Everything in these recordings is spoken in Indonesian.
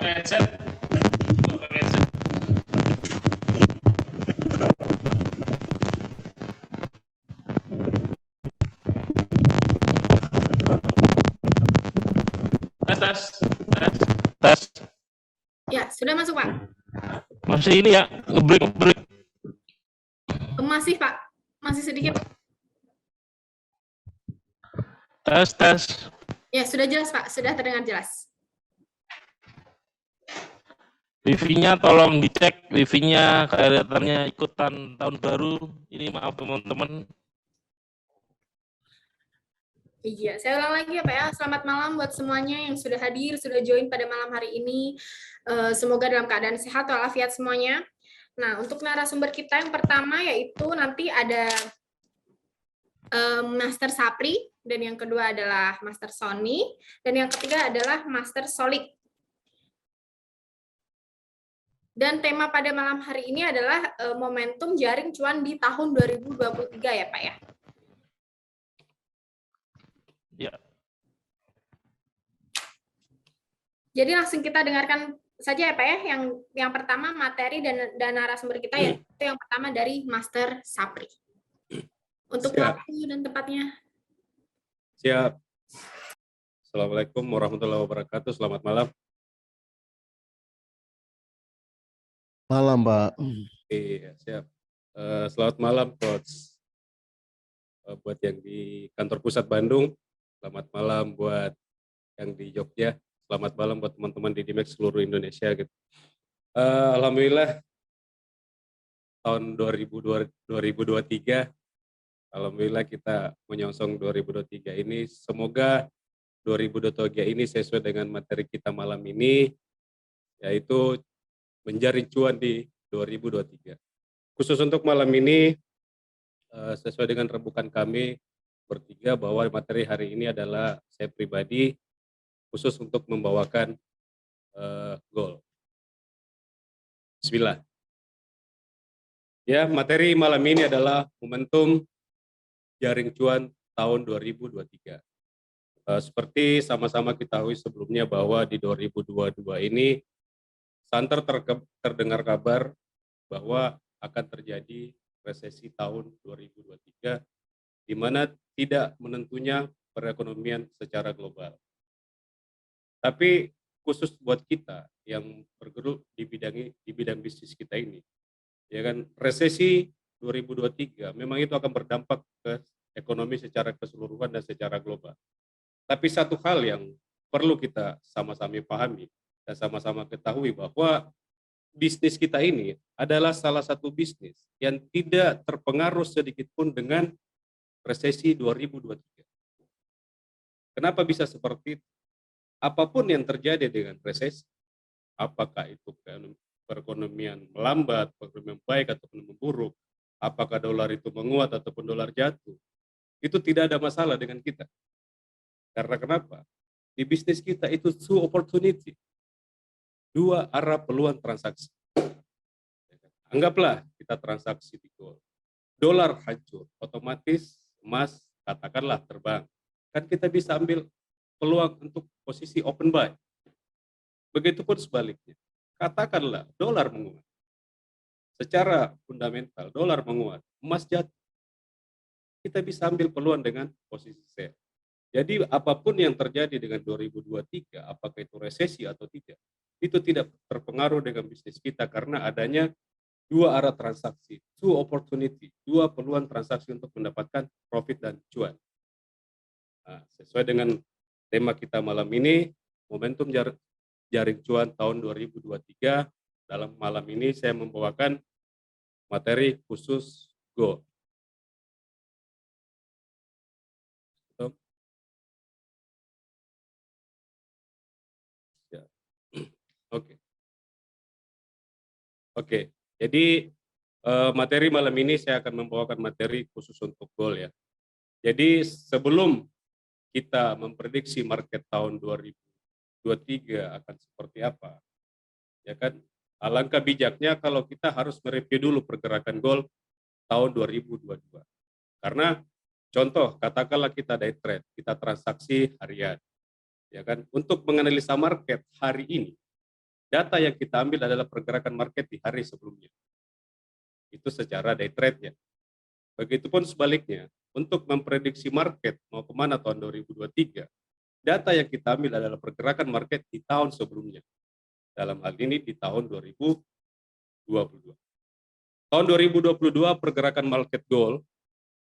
pakai headset. Coba pakai headset. Tes, tes, tes, tes. Ya, sudah masuk, Pak. Masih ini ya, ngebreak. Masih, Pak. Masih sedikit. Tes, tes. Ya, sudah jelas, Pak. Sudah terdengar jelas. Wifi-nya tolong dicek, wifi-nya kelihatannya ikutan tahun baru. Ini maaf teman-teman. Iya, saya ulang lagi ya Pak ya. Selamat malam buat semuanya yang sudah hadir, sudah join pada malam hari ini. Semoga dalam keadaan sehat walafiat semuanya. Nah, untuk narasumber kita yang pertama yaitu nanti ada Master Sapri, dan yang kedua adalah Master Sony, dan yang ketiga adalah Master Solik. Dan tema pada malam hari ini adalah momentum jaring cuan di tahun 2023 ya Pak ya. Ya. Jadi langsung kita dengarkan saja ya Pak ya. Yang pertama materi dan narasumber kita yaitu yang pertama dari Master Sapri. Untuk waktu dan tempatnya. Siap. Assalamualaikum warahmatullahi wabarakatuh. Selamat malam. Malam, Pak. Iya, siap. Selamat malam, Coach. Buat yang di kantor pusat Bandung, selamat malam buat yang di Jogja, selamat malam buat teman-teman di Dimex seluruh Indonesia gitu. Alhamdulillah tahun 2023, alhamdulillah kita menyongsong 2023 ini. Semoga 2023 ini sesuai dengan materi kita malam ini, yaitu menjaring cuan di 2023. Khusus untuk malam ini, sesuai dengan rembukan kami bertiga bahwa materi hari ini adalah saya pribadi khusus untuk membawakan goal. Bismillah. Ya, materi malam ini adalah momentum jaring cuan tahun 2023. Seperti sama-sama kita ketahui sebelumnya bahwa di 2022 ini santer terdengar kabar bahwa akan terjadi resesi tahun 2023, di mana tidak menentunya perekonomian secara global. Tapi khusus buat kita yang bergerak di bidang bisnis kita ini, ya kan, resesi 2023 memang itu akan berdampak ke ekonomi secara keseluruhan dan secara global. Tapi satu hal yang perlu kita sama-sama pahami dan sama-sama ketahui bahwa bisnis kita ini adalah salah satu bisnis yang tidak terpengaruh sedikit pun dengan resesi 2023. Kenapa bisa seperti itu? Apapun yang terjadi dengan resesi, apakah itu perekonomian melambat, perekonomian baik ataupun memburuk, apakah dolar itu menguat ataupun dolar jatuh, itu tidak ada masalah dengan kita. Karena kenapa? Di bisnis kita itu two opportunity, dua arah peluang transaksi. Anggaplah kita transaksi di gold, dolar hancur, otomatis emas katakanlah terbang. Kan kita bisa ambil peluang untuk posisi open buy. Begitupun sebaliknya. Katakanlah dolar menguat. Secara fundamental dolar menguat, emas jatuh. Kita bisa ambil peluang dengan posisi sell. Jadi apapun yang terjadi dengan 2023, apakah itu resesi atau tidak, itu tidak terpengaruh dengan bisnis kita karena adanya dua arah transaksi, two opportunity, dua peluang transaksi untuk mendapatkan profit dan cuan. Nah, sesuai dengan tema kita malam ini, momentum jaring cuan tahun 2023, dalam malam ini saya membawakan materi khusus gold. Oke. Jadi materi malam ini saya akan membawakan materi khusus untuk gold ya. Jadi sebelum kita memprediksi market tahun 2023 akan seperti apa, ya kan? Alangkah bijaknya kalau kita harus mereview dulu pergerakan gold tahun 2022. Karena contoh, katakanlah kita day trade, kita transaksi harian, ya kan? Untuk menganalisa market hari ini, data yang kita ambil adalah pergerakan market di hari sebelumnya. Itu secara day trade-nya. Begitupun sebaliknya, untuk memprediksi market mau kemana tahun 2023, data yang kita ambil adalah pergerakan market di tahun sebelumnya. Dalam hal ini di tahun 2022. Tahun 2022 pergerakan market gold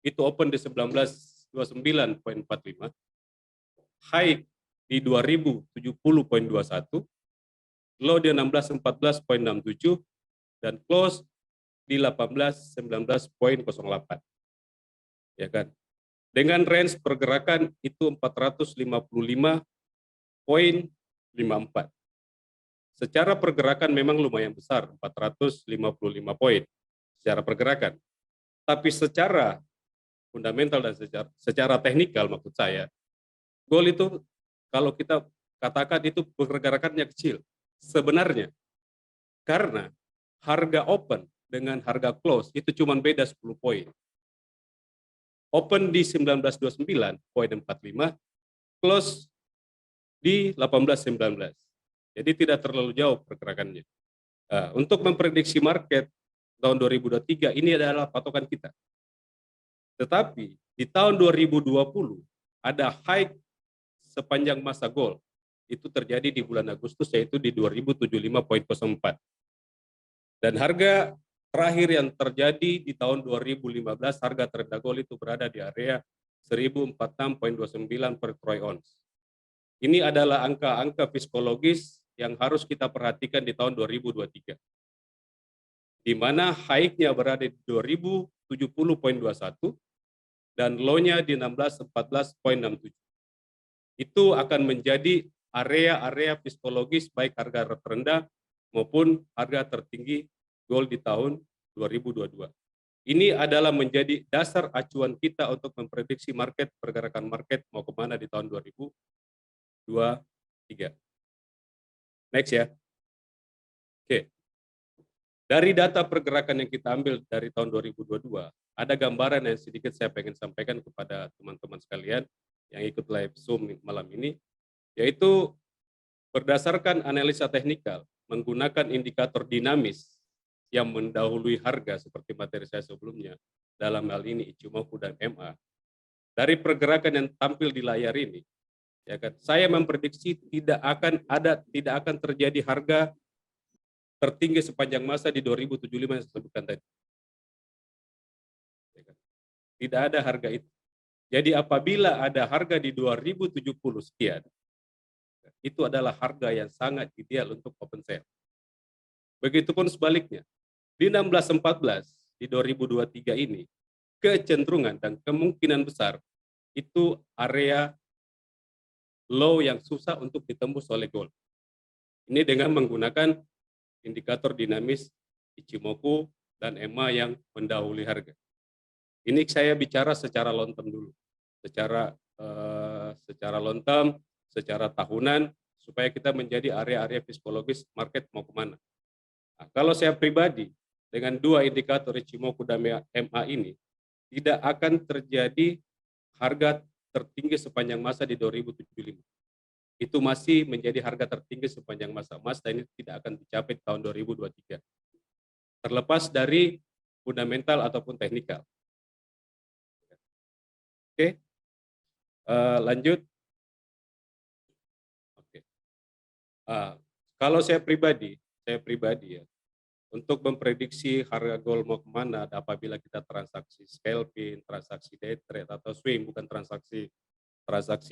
itu open di 1929,45, high di 2070,21, low di 1614,67, dan close di 1819,08. Ya kan? Dengan range pergerakan itu 455,54. Secara pergerakan memang lumayan besar, 455 poin secara pergerakan. Tapi secara fundamental dan secara teknikal maksud saya, gold itu kalau kita katakan itu pergerakannya kecil. Sebenarnya karena harga open dengan harga close itu cuma beda 10 poin. Open di 1929,45, close di 1819. Jadi tidak terlalu jauh pergerakannya. Untuk memprediksi market tahun 2023 ini adalah patokan kita. Tetapi di tahun 2020 ada high sepanjang masa gold. Itu terjadi di bulan Agustus, yaitu di 2075,04. Dan harga terakhir yang terjadi di tahun 2015, harga terendah gold itu berada di area 1046,29 per troy ounce. Ini adalah angka-angka psikologis yang harus kita perhatikan di tahun 2023. Di mana high-nya berada di 2070,21 dan low-nya di 1614,67. Itu akan menjadi area-area psikologis baik harga terendah maupun harga tertinggi gold di tahun 2022. Ini adalah menjadi dasar acuan kita untuk memprediksi market, pergerakan market mau kemana di tahun 2023. Next ya. Oke. Dari data pergerakan yang kita ambil dari tahun 2022, ada gambaran yang sedikit saya pengen sampaikan kepada teman-teman sekalian yang ikut live Zoom malam ini, yaitu berdasarkan analisa teknikal menggunakan indikator dinamis yang mendahului harga seperti materi saya sebelumnya, dalam hal ini Ichimoku dan MA. Dari pergerakan yang tampil di layar ini, ya kan, saya memprediksi tidak akan terjadi harga tertinggi sepanjang masa di 2075 yang saya sebutkan tadi. Ya kan? Tidak ada harga itu. Jadi apabila ada harga di 2070 sekian, itu adalah harga yang sangat ideal untuk open sale. Begitupun sebaliknya, di 1614 di 2023 ini, kecenderungan dan kemungkinan besar itu area low yang susah untuk ditembus oleh gold. Ini dengan menggunakan indikator dinamis Ichimoku dan EMA yang mendahului harga. Ini saya bicara secara long term dulu, secara long term, secara tahunan, supaya kita menjadi area-area psikologis market mau kemana. Nah, kalau saya pribadi, dengan dua indikator Ichimoku dan MA ini, tidak akan terjadi harga tertinggi sepanjang masa di 2075. Itu masih menjadi harga tertinggi sepanjang masa. Masa ini tidak akan dicapai tahun 2023. Terlepas dari fundamental ataupun teknikal. Oke, lanjut. Oke. Kalau saya pribadi ya, untuk memprediksi harga gold mau kemana apabila kita transaksi scalping, transaksi day trade atau swing, bukan transaksi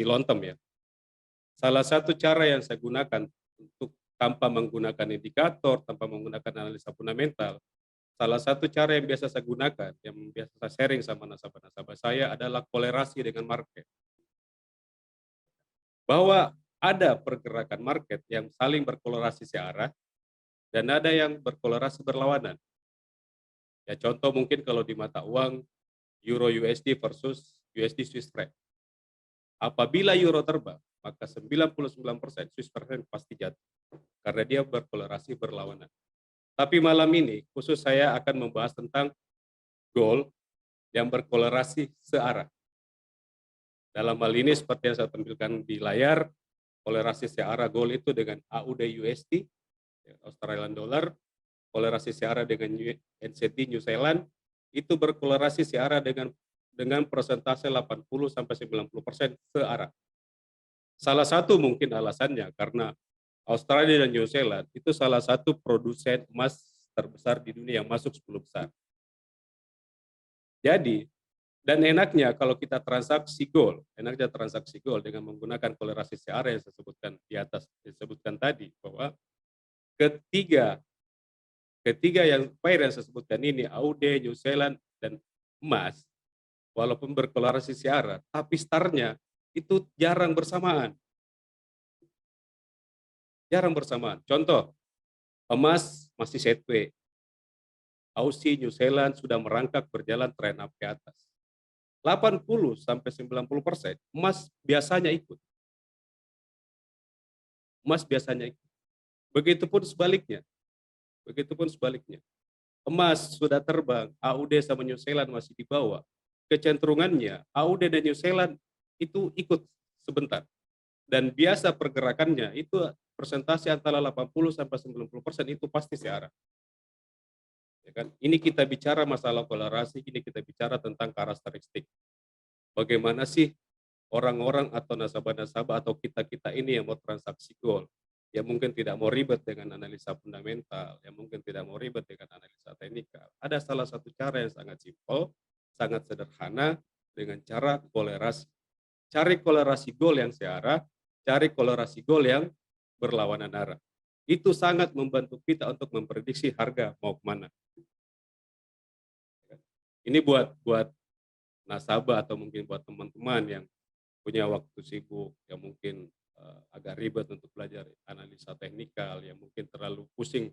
long term ya. Salah satu cara yang saya gunakan untuk tanpa menggunakan indikator, tanpa menggunakan analisa fundamental, salah satu cara yang biasa saya gunakan, yang biasa saya sharing sama nasabah-nasabah saya adalah kolerasi dengan market. Bahwa ada pergerakan market yang saling berkolerasi searah dan ada yang berkolerasi berlawanan. Ya, contoh mungkin kalau di mata uang Euro USD versus USD Swiss franc. Apabila euro terbang, maka 99% Swiss franc pasti jatuh karena dia berkolerasi berlawanan. Tapi malam ini khusus saya akan membahas tentang gold yang berkolerasi searah. Dalam hal ini seperti yang saya tampilkan di layar, kolerasi searah gold itu dengan AUD USD Australian dollar, kolerasi searah dengan NZD New Zealand, itu berkolerasi searah dengan persentase 80-90% searah. Salah satu mungkin alasannya karena Australia dan New Zealand itu salah satu produsen emas terbesar di dunia yang masuk 10 besar. Jadi, dan enaknya kalau kita transaksi gold dengan menggunakan kolerasi searah yang saya sebutkan di atas, disebutkan tadi, bahwa ketiga yang pair yang saya sebutkan ini, AUD, New Zealand, dan emas, walaupun berkolerasi searah, tapi startnya itu jarang bersamaan. Contoh, emas masih sideways. Aussie, New Zealand sudah merangkak berjalan trend up ke atas. 80-90% emas biasanya ikut. Begitupun sebaliknya. Emas sudah terbang, AUD sama New Zealand masih di bawah. Kecenderungannya AUD dan New Zealand itu ikut sebentar. Dan biasa pergerakannya itu persentase antara 80-90% itu pasti searah. Ya kan? Ini kita bicara masalah kolerasi, ini kita bicara tentang karakteristik. Bagaimana sih orang-orang atau nasabah-nasabah atau kita-kita ini yang mau transaksi gold, yang mungkin tidak mau ribet dengan analisa fundamental, yang mungkin tidak mau ribet dengan analisa teknikal. Ada salah satu cara yang sangat simpel, sangat sederhana dengan cara kolerasi. Cari kolerasi gold yang searah, cari kolerasi gold yang berlawanan arah. Itu sangat membantu kita untuk memprediksi harga mau kemana. Ini buat nasabah atau mungkin buat teman-teman yang punya waktu sibuk, yang mungkin agak ribet untuk belajar analisa teknikal, yang mungkin terlalu pusing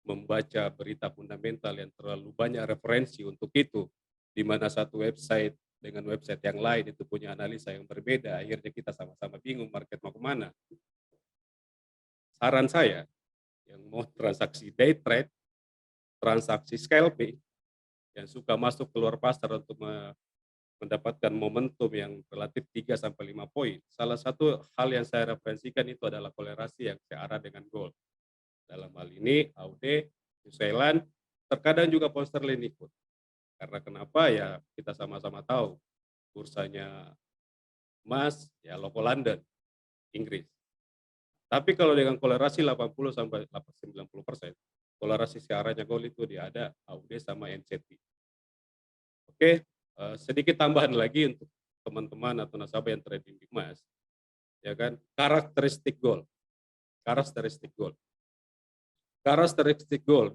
membaca berita fundamental, yang terlalu banyak referensi untuk itu, di mana satu website dengan website yang lain itu punya analisa yang berbeda, akhirnya kita sama-sama bingung market mau kemana. Saran saya, yang mau transaksi day trade, transaksi scalping, yang suka masuk keluar pasar untuk mendapatkan momentum yang relatif 3-5 poin. Salah satu hal yang saya referensikan itu adalah kolerasi yang searah dengan gold. Dalam hal ini AUD, New Zealand, terkadang juga pound sterling ikut. Karena kenapa? Ya kita sama-sama tahu bursanya emas ya loko London, Inggris. Tapi kalau dengan kolerasi 80-90%, kolerasi searahnya gold itu dia ada AUD sama NZD. Oke, sedikit tambahan lagi untuk teman-teman atau nasabah yang trading di emas, ya kan, karakteristik gold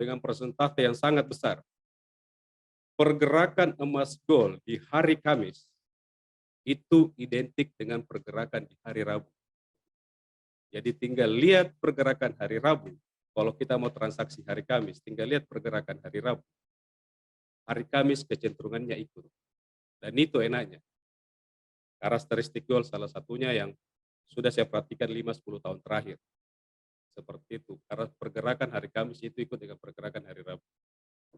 dengan persentase yang sangat besar. Pergerakan emas gold di hari Kamis itu identik dengan pergerakan di hari Rabu. Jadi tinggal lihat pergerakan hari Rabu. Kalau kita mau transaksi hari Kamis, tinggal lihat pergerakan hari Rabu. Hari Kamis kecenderungannya ikut. Dan itu enaknya. Karakteristik gold salah satunya yang sudah saya perhatikan 5-10 tahun terakhir. Seperti itu. Karena pergerakan hari Kamis itu ikut dengan pergerakan hari Rabu.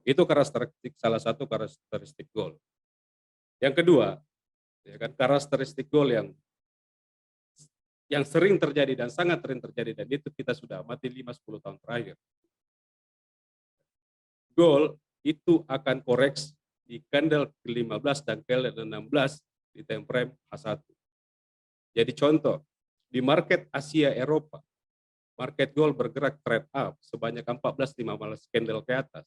Itu karakteristik, salah satu karakteristik gold. Yang kedua, ya kan, karakteristik gold yang sering terjadi dan sangat sering terjadi, dan itu kita sudah amati 5-10 tahun terakhir. Gold itu akan koreksi di candle ke-15 dan ke-16 di time frame H1. Jadi contoh, di market Asia Eropa, market gold bergerak trade up sebanyak 14-15 candle ke atas.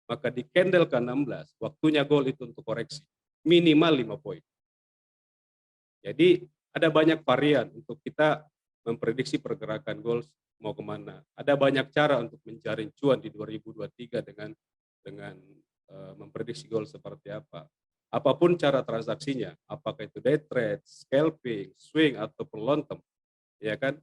Maka di candle ke-16, waktunya gold itu untuk koreksi, minimal 5 poin. Jadi ada banyak varian untuk kita memprediksi pergerakan gold mau kemana. Ada banyak cara untuk mencari cuan di 2023 dengan memprediksi gold seperti apa. Apapun cara transaksinya, apakah itu day trade, scalping, swing, ataupun long term, ya kan?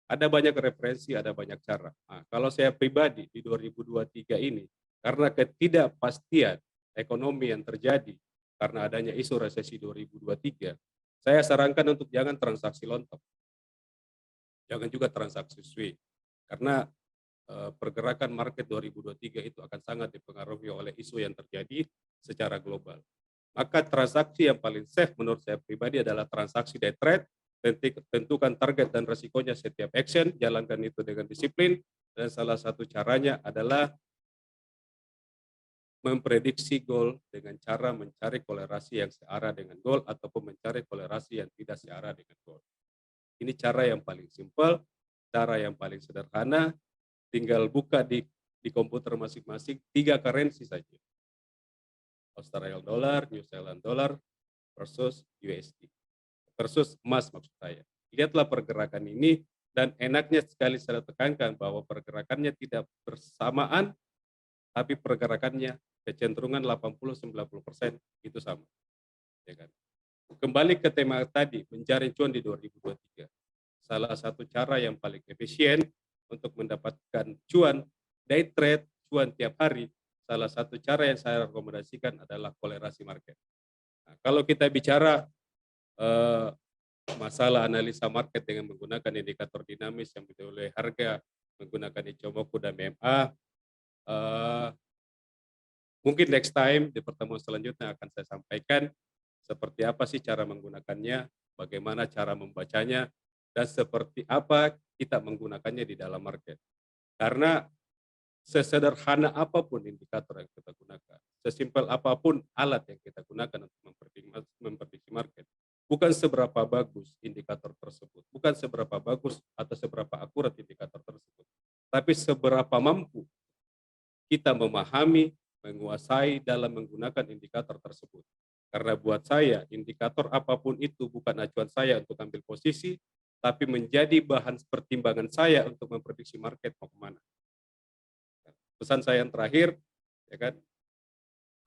Ada banyak referensi, ada banyak cara. Nah, kalau saya pribadi di 2023 ini, karena ketidakpastian ekonomi yang terjadi karena adanya isu resesi 2023, saya sarankan untuk jangan transaksi long term. Jangan juga transaksi swing. Karena pergerakan market 2023 itu akan sangat dipengaruhi oleh isu yang terjadi secara global. Maka transaksi yang paling safe menurut saya pribadi adalah transaksi day trade. Tentukan target dan resikonya setiap action, jalankan itu dengan disiplin, dan salah satu caranya adalah memprediksi gol dengan cara mencari kolerasi yang searah dengan gol ataupun mencari kolerasi yang tidak searah dengan gol. Ini cara yang paling simpel, cara yang paling sederhana, tinggal buka di komputer masing-masing 3 currency saja. Australian dollar, New Zealand dollar versus USD. Versus emas maksud saya. Lihatlah pergerakan ini dan enaknya sekali saya tekankan bahwa pergerakannya tidak bersamaan tapi pergerakannya kecenderungan 80-90% itu sama. Ya kan? Kembali ke tema tadi, mencari cuan di 2023. Salah satu cara yang paling efisien untuk mendapatkan cuan, day trade, cuan tiap hari, salah satu cara yang saya rekomendasikan adalah kolerasi market. Nah, kalau kita bicara masalah analisa market dengan menggunakan indikator dinamis yang oleh harga, menggunakan Ichimoku dan MA, mungkin next time di pertemuan selanjutnya akan saya sampaikan seperti apa sih cara menggunakannya, bagaimana cara membacanya, dan seperti apa kita menggunakannya di dalam market. Karena sesederhana apapun indikator yang kita gunakan, sesimpel apapun alat yang kita gunakan untuk memprediksi market, bukan seberapa bagus indikator tersebut, bukan seberapa bagus atau seberapa akurat indikator tersebut, tapi seberapa mampu kita memahami, menguasai dalam menggunakan indikator tersebut. Karena buat saya, indikator apapun itu bukan acuan saya untuk ambil posisi, tapi menjadi bahan pertimbangan saya untuk memprediksi market mau kemana. Pesan saya yang terakhir, ya kan,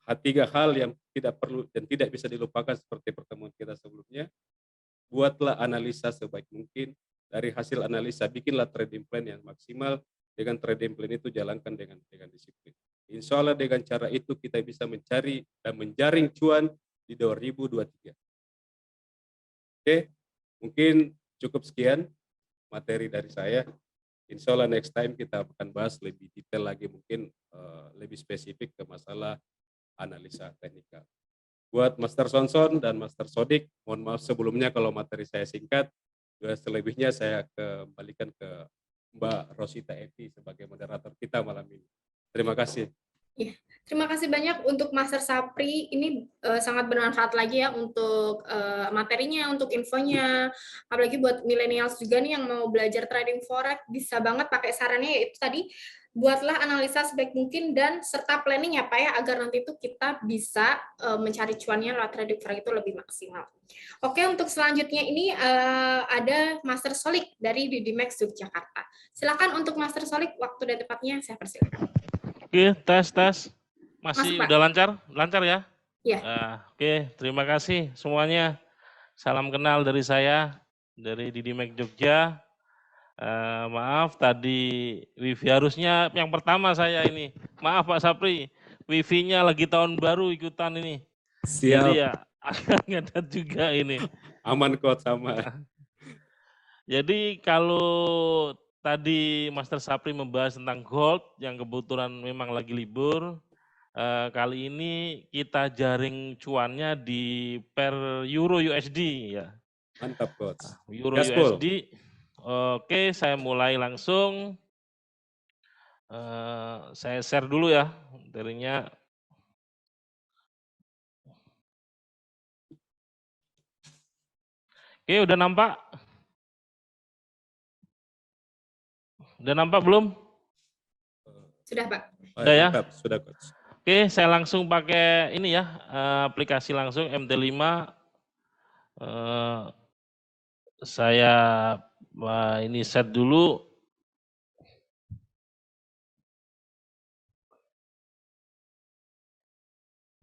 3 hal yang tidak perlu dan tidak bisa dilupakan seperti pertemuan kita sebelumnya. Buatlah analisa sebaik mungkin, dari hasil analisa bikinlah trading plan yang maksimal, dengan trading plan itu jalankan dengan disiplin. Insya Allah dengan cara itu kita bisa mencari dan menjaring cuan di 2023. Oke, mungkin cukup sekian materi dari saya. Insya Allah next time kita akan bahas lebih detail lagi, mungkin lebih spesifik ke masalah analisa teknikal. Buat Master Sonson dan Master Sodik, mohon maaf sebelumnya kalau materi saya singkat, selebihnya saya kembalikan ke Mbak Rosita Eti sebagai moderator kita malam ini. Terima kasih. Ya, terima kasih banyak untuk Master Sapri. Ini sangat bermanfaat lagi ya untuk materinya, untuk infonya. Apalagi buat millennials juga nih yang mau belajar trading forex, bisa banget pakai sarannya yaitu tadi, buatlah analisa sebaik mungkin dan serta planning ya Pak ya, agar nanti itu kita bisa mencari cuannya lewat trading forex itu lebih maksimal. Oke, untuk selanjutnya ini ada Master Solik dari Didimex Yogyakarta. Silakan untuk Master Solik, waktu dan tempatnya saya persilakan. Oke, tes. Masih Masuk, Pak. udah lancar? Lancar ya? Iya. Oke, terima kasih semuanya. Salam kenal dari saya, dari Didimex Jogja. Maaf tadi wifi harusnya yang pertama saya ini. Maaf Pak Sapri, wifi-nya lagi tahun baru ikutan ini. Siap. Jadi ya agak ngedat juga ini. Aman kok sama. Jadi kalau tadi Master Sapri membahas tentang gold yang kebetulan memang lagi libur, kali ini kita jaring cuannya di per Euro USD ya. Mantap Coach. Euro Gaspol. USD. Oke, saya mulai langsung. Saya share dulu ya materinya. Oke, udah nampak? Udah nampak belum? Sudah, Pak. Udah ya? Mantap, sudah Coach. Oke, saya langsung pakai ini ya, aplikasi langsung MT5. Saya ini set dulu.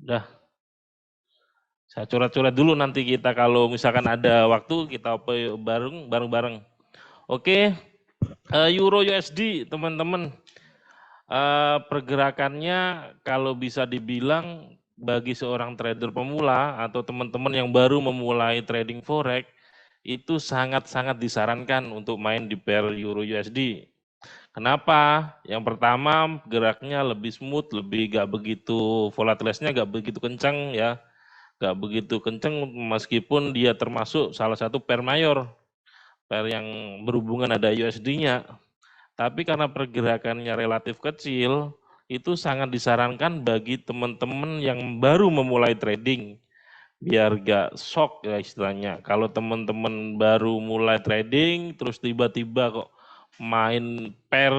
Udah. Saya coret-coret dulu, nanti kita kalau misalkan ada waktu kita bareng-bareng. Oke, Euro USD teman-teman. Pergerakannya kalau bisa dibilang bagi seorang trader pemula atau teman-teman yang baru memulai trading forex itu sangat-sangat disarankan untuk main di pair Euro USD. Kenapa? Yang pertama geraknya lebih smooth, gak begitu volatilitasnya gak begitu kencang ya, gak begitu kencang meskipun dia termasuk salah satu pair mayor, pair yang berhubungan ada USD-nya. Tapi karena pergerakannya relatif kecil, itu sangat disarankan bagi teman-teman yang baru memulai trading. Biar gak shock ya istilahnya. Kalau teman-teman baru mulai trading, terus tiba-tiba kok main pair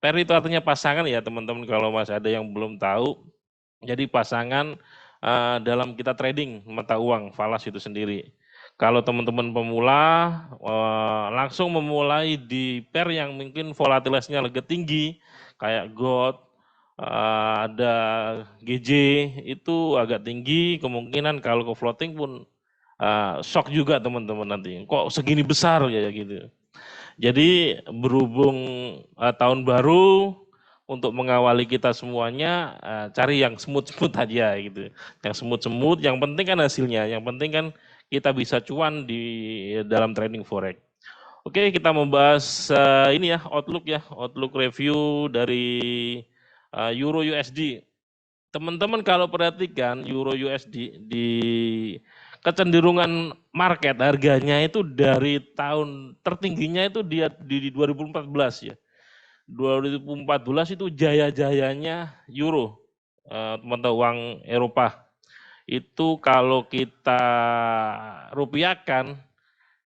itu artinya pasangan ya teman-teman kalau masih ada yang belum tahu. Jadi pasangan dalam kita trading mata uang, falas itu sendiri. Kalau teman-teman pemula langsung memulai di pair yang mungkin volatilitasnya lebih tinggi, kayak gold, ada GJ itu agak tinggi, kemungkinan kalau ke floating pun shock juga teman-teman nanti. Kok segini besar ya gitu. Jadi berhubung tahun baru, untuk mengawali kita semuanya cari yang smooth-smooth aja gitu. Yang smooth-smooth, yang penting kan hasilnya, yang penting kan kita bisa cuan di dalam trading forex. Oke, kita membahas ini ya, outlook review dari Euro USD. Teman-teman kalau perhatikan Euro USD di kecenderungan market harganya itu dari tahun tertingginya itu di 2014 ya. 2014 itu jaya-jayanya euro, mata uang Eropa. Itu kalau kita rupiahkan,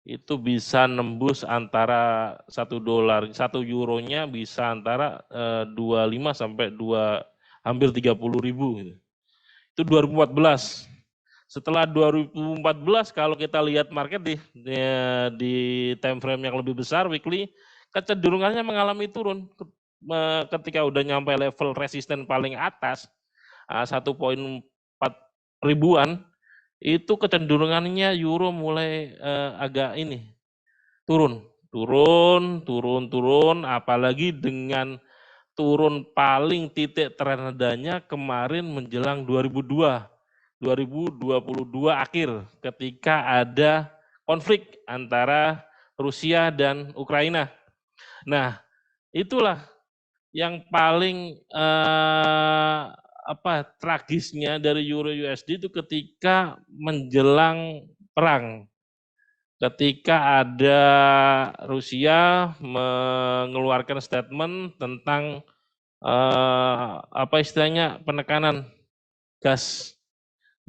itu bisa nembus antara $1, 1 euronya bisa antara 25 sampai hampir 30.000 gitu. Itu 2014. Setelah 2014 kalau kita lihat market di time frame yang lebih besar weekly, kecenderungannya mengalami turun ketika udah nyampe level resisten paling atas 1,4 ribuan, itu kecenderungannya euro mulai agak ini turun, apalagi dengan turun paling titik terendahnya kemarin menjelang 2022 akhir ketika ada konflik antara Rusia dan Ukraina. Nah, itulah yang paling tragisnya dari Euro USD itu ketika menjelang perang. Ketika ada Rusia mengeluarkan statement tentang penekanan gas.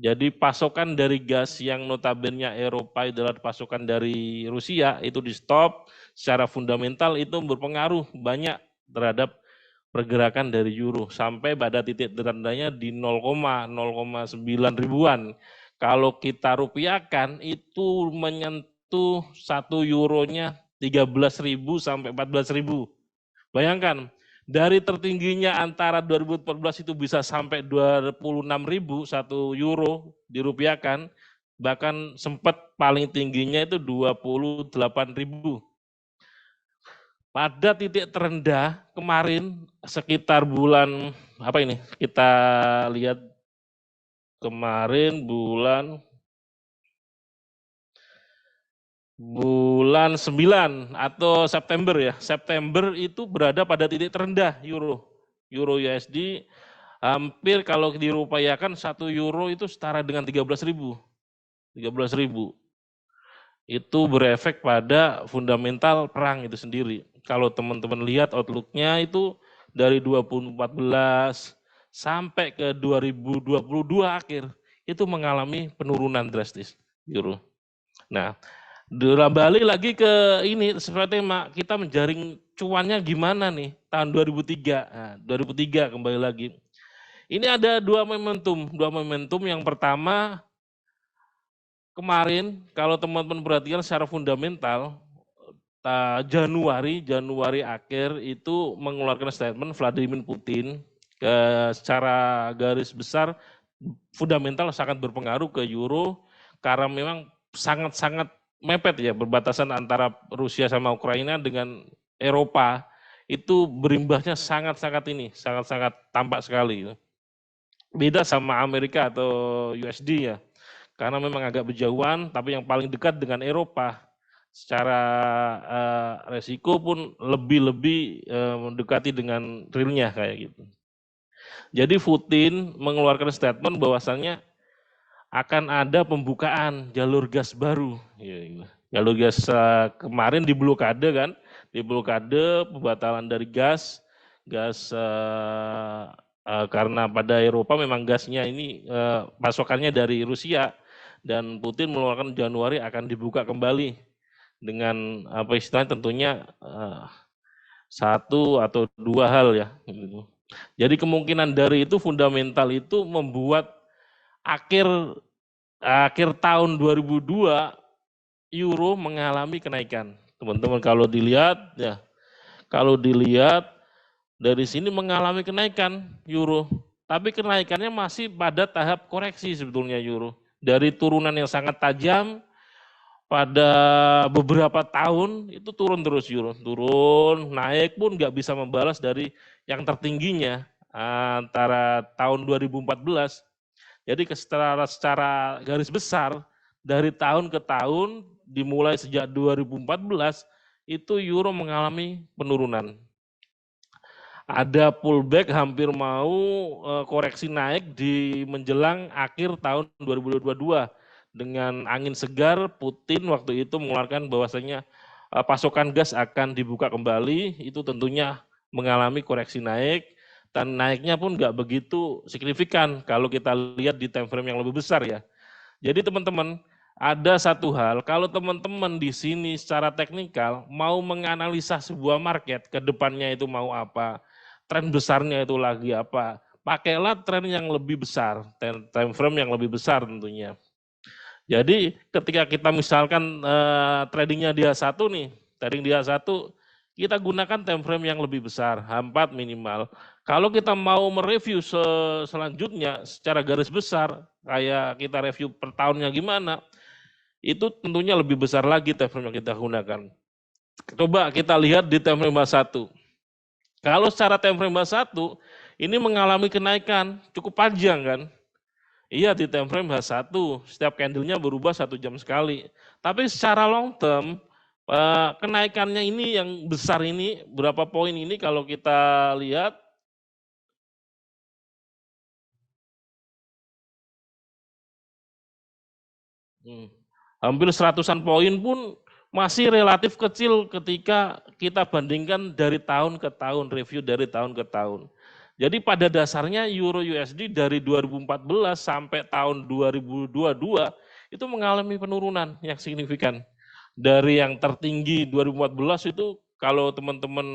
Jadi pasokan dari gas yang notabene Eropa adalah pasokan dari Rusia itu di stop secara fundamental, itu berpengaruh banyak terhadap pergerakan dari euro sampai pada titik terendahnya di 0,09 ribuan. Kalau kita rupiahkan itu menyentuh 1 euronya 13.000 sampai 14.000. Bayangkan, dari tertingginya antara 2014 itu bisa sampai 26.000 1 euro dirupiahkan, bahkan sempat paling tingginya itu 28.000. Pada titik terendah kemarin sekitar bulan kita lihat kemarin bulan 9 atau September ya. September itu berada pada titik terendah Euro USD, hampir kalau dirupiahkan 1 euro itu setara dengan 13.000. Itu berefek pada fundamental perang itu sendiri. Kalau teman-teman lihat outlook-nya itu dari 2014 sampai ke 2022 akhir itu mengalami penurunan drastis euro. Nah, balik lagi ke ini seperti kita menjaring cuannya gimana nih tahun 2003. Nah, 2003 kembali lagi. Ini ada dua momentum. Yang pertama kemarin kalau teman-teman perhatikan secara fundamental Januari akhir itu mengeluarkan statement Vladimir Putin secara garis besar fundamental sangat berpengaruh ke euro karena memang sangat-sangat mepet ya berbatasan antara Rusia sama Ukraina dengan Eropa, itu berimbasnya sangat-sangat tampak sekali. Beda sama Amerika atau USD ya. Karena memang agak berjauhan, tapi yang paling dekat dengan Eropa. Secara resiko pun lebih mendekati dengan realnya kayak gitu. Jadi Putin mengeluarkan statement bahwasannya akan ada pembukaan jalur gas baru. Jalur gas kemarin diblokade kan, Di blokade, pembatalan dari gas karena pada Eropa memang gasnya ini pasokannya dari Rusia, dan Putin mengeluarkan Januari akan dibuka kembali dengan apa istilahnya tentunya satu atau dua hal ya. Jadi kemungkinan dari itu fundamental itu membuat akhir tahun 2002 euro mengalami kenaikan. Teman-teman kalau dilihat dari sini mengalami kenaikan euro, tapi kenaikannya masih pada tahap koreksi sebetulnya euro. Dari turunan yang sangat tajam pada beberapa tahun itu turun terus euro, turun, naik pun nggak bisa membalas dari yang tertingginya antara tahun 2014. Jadi secara garis besar dari tahun ke tahun dimulai sejak 2014 itu euro mengalami penurunan. Ada pullback hampir mau koreksi naik di menjelang akhir tahun 2022 dengan angin segar. Putin waktu itu mengeluarkan bahwasanya pasokan gas akan dibuka kembali, itu tentunya mengalami koreksi naik, dan naiknya pun nggak begitu signifikan kalau kita lihat di time frame yang lebih besar ya. Jadi teman-teman, ada satu hal, kalau teman-teman di sini secara teknikal mau menganalisa sebuah market ke depannya itu mau apa, tren besarnya itu lagi apa, pakailah tren yang lebih besar, time frame yang lebih besar tentunya. Jadi ketika kita misalkan tradingnya dia satu nih, trading dia satu, kita gunakan time frame yang lebih besar, H4 minimal. Kalau kita mau mereview selanjutnya secara garis besar, kayak kita review per tahunnya gimana, itu tentunya lebih besar lagi time frame yang kita gunakan. Coba kita lihat di time frame H1. Kalau secara time frame H1, ini mengalami kenaikan cukup panjang kan. Iya di time frame H1, setiap candle-nya berubah 1 jam sekali. Tapi secara long term, kenaikannya ini yang besar ini, berapa poin ini kalau kita lihat, hampir 100-an poin pun masih relatif kecil ketika kita bandingkan dari tahun ke tahun, review dari tahun ke tahun. Jadi pada dasarnya Euro USD dari 2014 sampai tahun 2022 itu mengalami penurunan yang signifikan. Dari yang tertinggi 2014 itu kalau teman-teman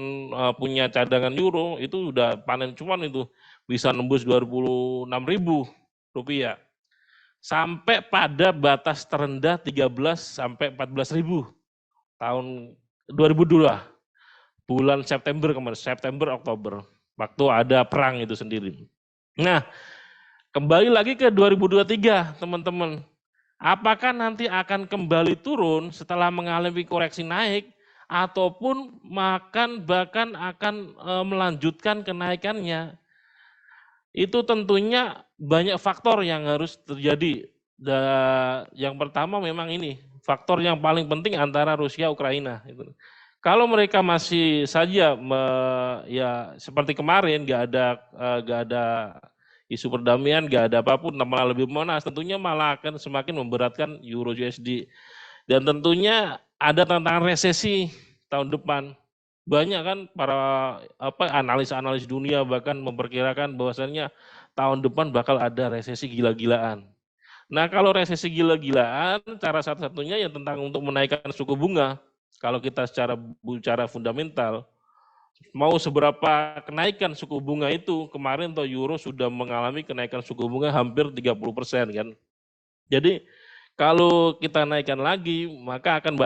punya cadangan euro itu udah panen cuan itu bisa nembus 26.000 rupiah. Sampai pada batas terendah 13 sampai 14.000 tahun 2002, bulan September kemarin, September Oktober, waktu ada perang itu sendiri. Nah, kembali lagi ke 2023 teman-teman, apakah nanti akan kembali turun setelah mengalami koreksi naik, ataupun bahkan akan melanjutkan kenaikannya? Itu tentunya banyak faktor yang harus terjadi. Yang pertama memang ini, faktor yang paling penting antara Rusia Ukraina. Kalau mereka masih saja ya seperti kemarin nggak ada isu perdamaian, nggak ada apapun, malah lebih memanas, tentunya malah akan semakin memberatkan Euro USD. Dan tentunya ada tantangan resesi tahun depan. Banyak kan para analis-analis dunia bahkan memperkirakan bahwasannya tahun depan bakal ada resesi gila-gilaan. Nah kalau resesi gila-gilaan, cara satu-satunya ya tentang untuk menaikkan suku bunga. Kalau kita secara bicara fundamental, mau seberapa kenaikan suku bunga itu, kemarin toh euro sudah mengalami kenaikan suku bunga hampir 30% kan. Jadi kalau kita naikkan lagi, maka akan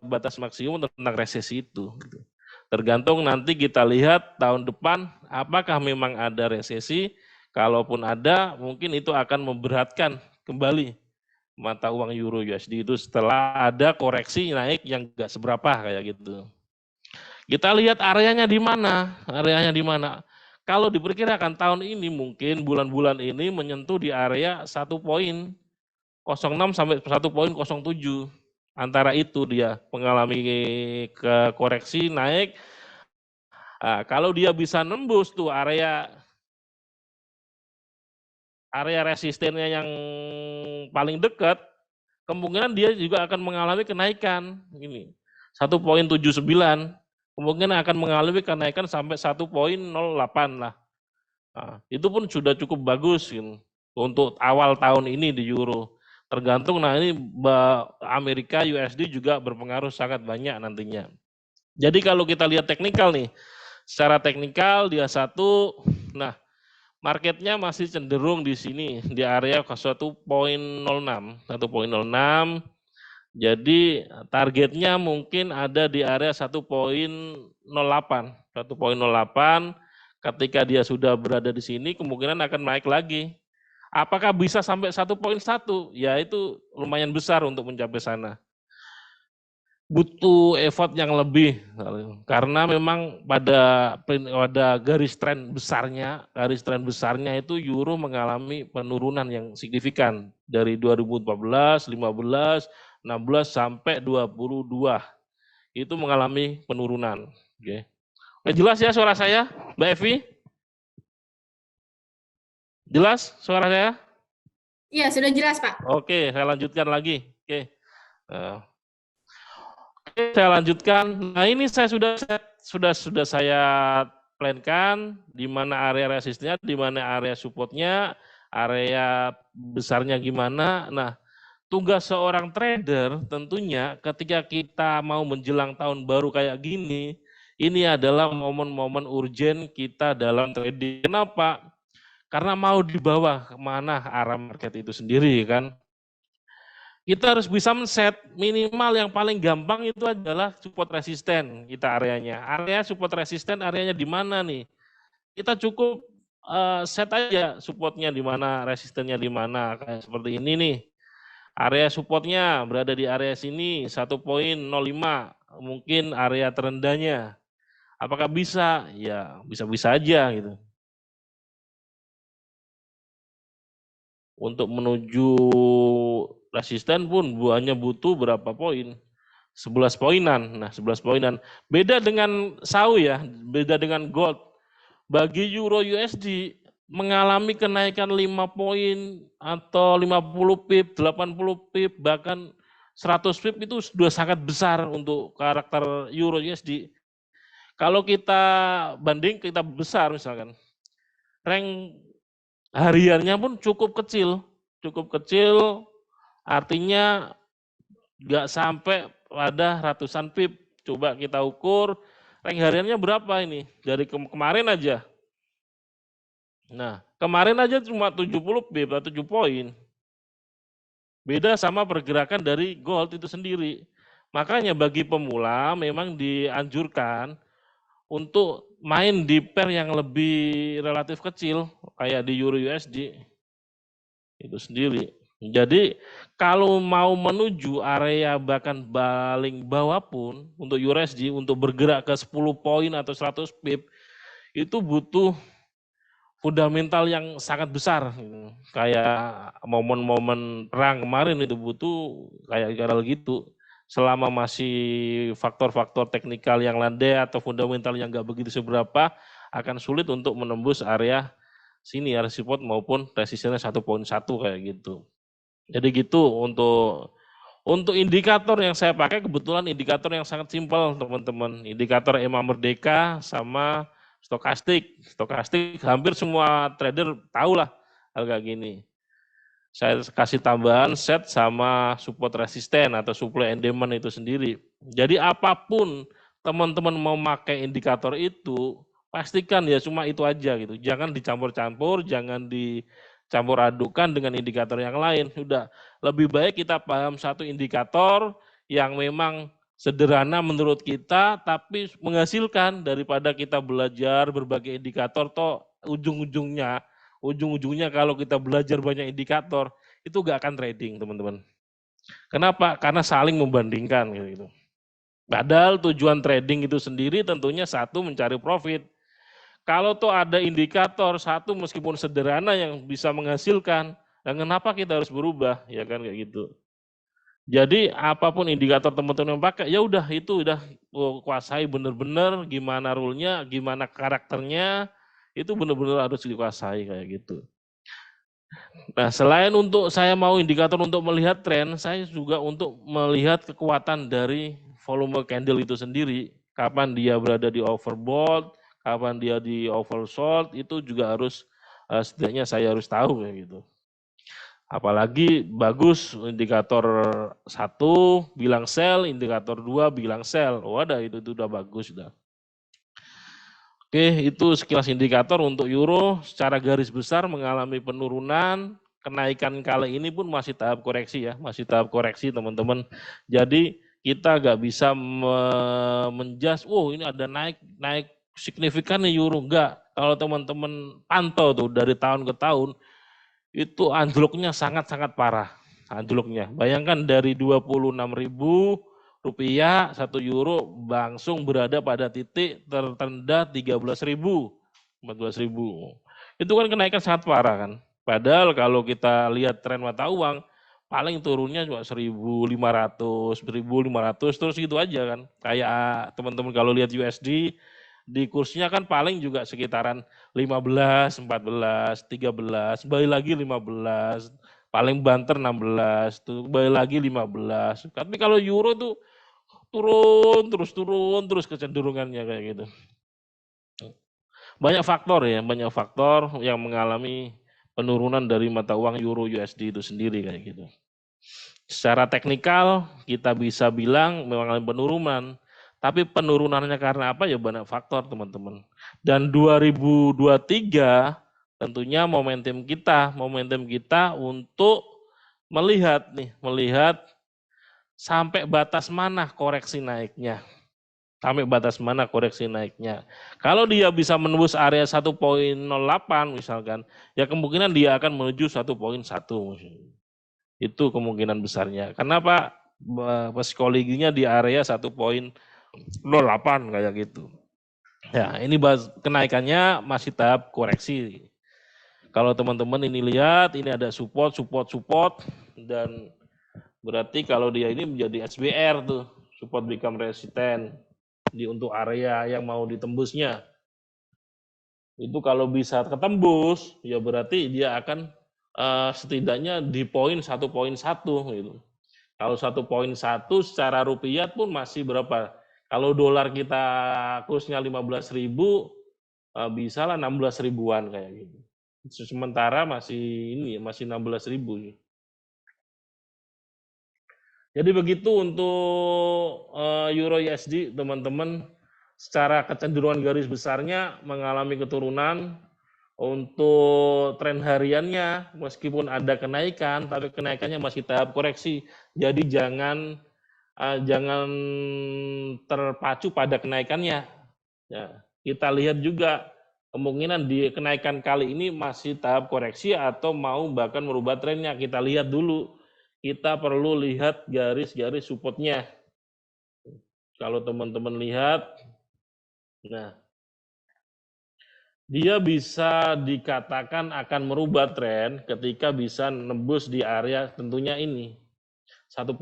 batas maksimum tentang resesi itu. Tergantung nanti kita lihat tahun depan apakah memang ada resesi, kalaupun ada mungkin itu akan memberatkan kembali mata uang euro USD itu setelah ada koreksi naik yang enggak seberapa kayak gitu. Kita lihat areanya di mana? Kalau diperkirakan tahun ini mungkin bulan-bulan ini menyentuh di area 1.06 sampai 1.07. Antara itu dia mengalami koreksi naik. Nah, kalau dia bisa nembus tuh area resistennya yang paling dekat, kemungkinan dia juga akan mengalami kenaikan ini 1.79. kemungkinan akan mengalami kenaikan sampai 1,08 lah. Nah, itu pun sudah cukup bagus gitu, untuk awal tahun ini di euro. Tergantung, nah ini Amerika USD juga berpengaruh sangat banyak nantinya. Jadi kalau kita lihat teknikal nih, secara teknikal dia satu, nah marketnya masih cenderung di sini di area 1,06, 1,06. Jadi targetnya mungkin ada di area 1,08, 1,08. Ketika dia sudah berada di sini, kemungkinan akan naik lagi. Apakah bisa sampai 1,1? Ya itu lumayan besar untuk mencapai sana. Butuh effort yang lebih, karena memang pada garis tren besarnya itu euro mengalami penurunan yang signifikan dari 2014, 15, 16 sampai 22 itu mengalami penurunan. Oke. Jelas ya suara saya, Mbak Evi? Jelas suara saya? Iya, sudah jelas, Pak. Oke, saya lanjutkan lagi. Oke. Saya lanjutkan. Nah, ini saya sudah saya plankan di mana area resistnya, di mana area supportnya, area besarnya gimana. Nah, tugas seorang trader tentunya ketika kita mau menjelang tahun baru kayak gini, ini adalah momen-momen urgent kita dalam trading. Kenapa? Karena mau dibawa kemana arah market itu sendiri kan. Kita harus bisa men-set minimal yang paling gampang itu adalah support resisten kita areanya. Area support resisten areanya di mana nih? Kita cukup set aja supportnya di mana, resistennya di mana, kayak seperti ini nih. Area supportnya berada di area sini 1,05, mungkin area terendahnya. Apakah bisa? Ya bisa-bisa aja gitu. Untuk menuju resisten pun hanya butuh berapa poin? 11 poinan. Nah, 11 poinan. Beda dengan SAU ya, beda dengan gold. Bagi euro USD mengalami kenaikan 5 poin atau 50 pip, 80 pip, bahkan 100 pip itu sudah sangat besar untuk karakter euro USD. Kalau kita banding, kita besar misalkan. Rank hariannya pun cukup kecil artinya nggak sampai pada ratusan pip. Coba kita ukur rank hariannya berapa ini dari kemarin aja. Nah, kemarin aja cuma 70 pip atau 7 poin. Beda sama pergerakan dari gold itu sendiri. Makanya bagi pemula memang dianjurkan untuk main di pair yang lebih relatif kecil kayak di euro USD itu sendiri. Jadi kalau mau menuju area bahkan paling bawah pun untuk USD untuk bergerak ke 10 poin atau 100 pip itu butuh fundamental yang sangat besar. Kayak momen-momen perang kemarin itu butuh kayak gitu. Selama masih faktor-faktor teknikal yang landai atau fundamental yang nggak begitu seberapa akan sulit untuk menembus area sini area support maupun resistennya 1,1 kayak gitu. Jadi gitu untuk indikator yang saya pakai kebetulan indikator yang sangat simpel teman-teman. Indikator EMA Merdeka sama stokastik. Stokastik hampir semua trader tahulah hal kayak gini. Saya kasih tambahan set sama support resisten atau supply and demand itu sendiri. Jadi apapun teman-teman mau pakai indikator itu, pastikan ya cuma itu aja gitu. Jangan dicampur-campur, jangan dicampur adukan dengan indikator yang lain. Sudah lebih baik kita paham satu indikator yang memang sederhana menurut kita tapi menghasilkan daripada kita belajar berbagai indikator toh ujung-ujungnya kalau kita belajar banyak indikator itu gak akan trading teman-teman. Kenapa? Karena saling membandingkan gitu. Padahal tujuan trading itu sendiri tentunya satu mencari profit. Kalau tuh ada indikator satu meskipun sederhana yang bisa menghasilkan, dan kenapa kita harus berubah? Ya kan kayak gitu. Jadi apapun indikator teman-teman yang pakai, ya udah itu udah kuasai bener-bener gimana rule-nya, gimana karakternya, itu benar-benar harus dikuasai kayak gitu. Nah, selain untuk saya mau indikator untuk melihat tren, saya juga untuk melihat kekuatan dari volume candle itu sendiri. kapan dia berada di overbought, kapan dia di oversold, itu juga harus setidaknya saya harus tahu kayak gitu. Apalagi bagus indikator 1 bilang sell, indikator 2 bilang sell. Wadah itu udah bagus udah. Oke, itu sekilas indikator untuk euro secara garis besar mengalami penurunan. Kenaikan kali ini pun masih tahap koreksi ya, masih tahap koreksi teman-teman. Jadi kita nggak bisa menjas, ini ada naik signifikan nih euro, enggak. Kalau teman-teman pantau tuh dari tahun ke tahun, itu anjloknya sangat-sangat parah. Anjloknya, bayangkan dari 26.000 rupiah 1 euro langsung berada pada titik terendah 13.000, 14.000. Itu kan kenaikan sangat parah kan. Padahal kalau kita lihat tren mata uang, paling turunnya cuma 1.500, 1.500 terus gitu aja kan. Kayak teman-teman kalau lihat USD di kursnya kan paling juga sekitaran 15, 14, 13, kembali lagi 15, paling banter 16, tuh kembali lagi 15. Tapi kalau euro tuh turun terus kecenderungannya kayak gitu. Banyak faktor ya, banyak faktor yang mengalami penurunan dari mata uang euro USD itu sendiri kayak gitu. Secara teknikal kita bisa bilang mengalami penurunan, tapi penurunannya karena apa ya banyak faktor teman-teman. Dan 2023 tentunya momentum kita untuk melihat sampai batas mana koreksi naiknya. Sampai batas mana koreksi naiknya. Kalau dia bisa menembus area 1.08 misalkan, ya kemungkinan dia akan menuju 1.1. Itu kemungkinan besarnya. Kenapa psikologinya di area 1.08 kayak gitu. Ya, ini kenaikannya masih tahap koreksi. Kalau teman-teman ini lihat, ini ada support, dan berarti kalau dia ini menjadi SBR tuh, support become resistant untuk area yang mau ditembusnya. Itu kalau bisa ketembus, ya berarti dia akan setidaknya di poin 1.1 gitu. Kalau 1.1 secara rupiah pun masih berapa? Kalau dolar kita kursnya 15.000, bisa lah 16 ribuan kayak gitu. Sementara masih 16.000. Jadi begitu untuk Euro USD teman-teman, secara kecenderungan garis besarnya mengalami keturunan. Untuk tren hariannya meskipun ada kenaikan, tapi kenaikannya masih tahap koreksi. Jadi jangan terpacu pada kenaikannya. Ya, kita lihat juga kemungkinan di kenaikan kali ini masih tahap koreksi atau mau bahkan merubah trennya. Kita lihat dulu. Kita perlu lihat garis-garis supportnya. Kalau teman-teman lihat, nah, dia bisa dikatakan akan merubah tren ketika bisa nembus di area tentunya ini 1.14.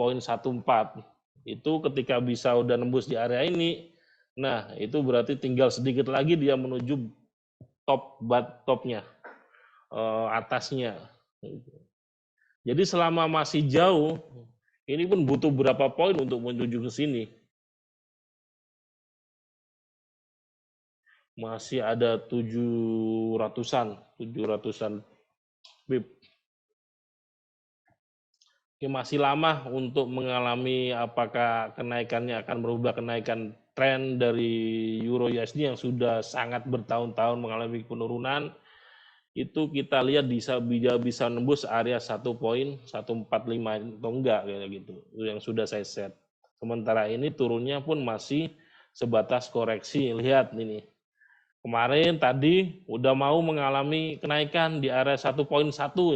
Itu ketika bisa udah nembus di area ini, nah itu berarti tinggal sedikit lagi dia menuju topnya, atasnya. Jadi selama masih jauh, ini pun butuh berapa poin untuk menuju ke sini. Masih ada 700-an pip. Oke, masih lama untuk mengalami apakah kenaikannya akan berubah kenaikan tren dari Euro USD yang sudah sangat bertahun-tahun mengalami penurunan. Itu kita lihat bisa nembus area 1.145 atau enggak kayak gitu. Yang sudah saya set. Sementara ini turunnya pun masih sebatas koreksi. Lihat ini. Kemarin tadi udah mau mengalami kenaikan di area 1.1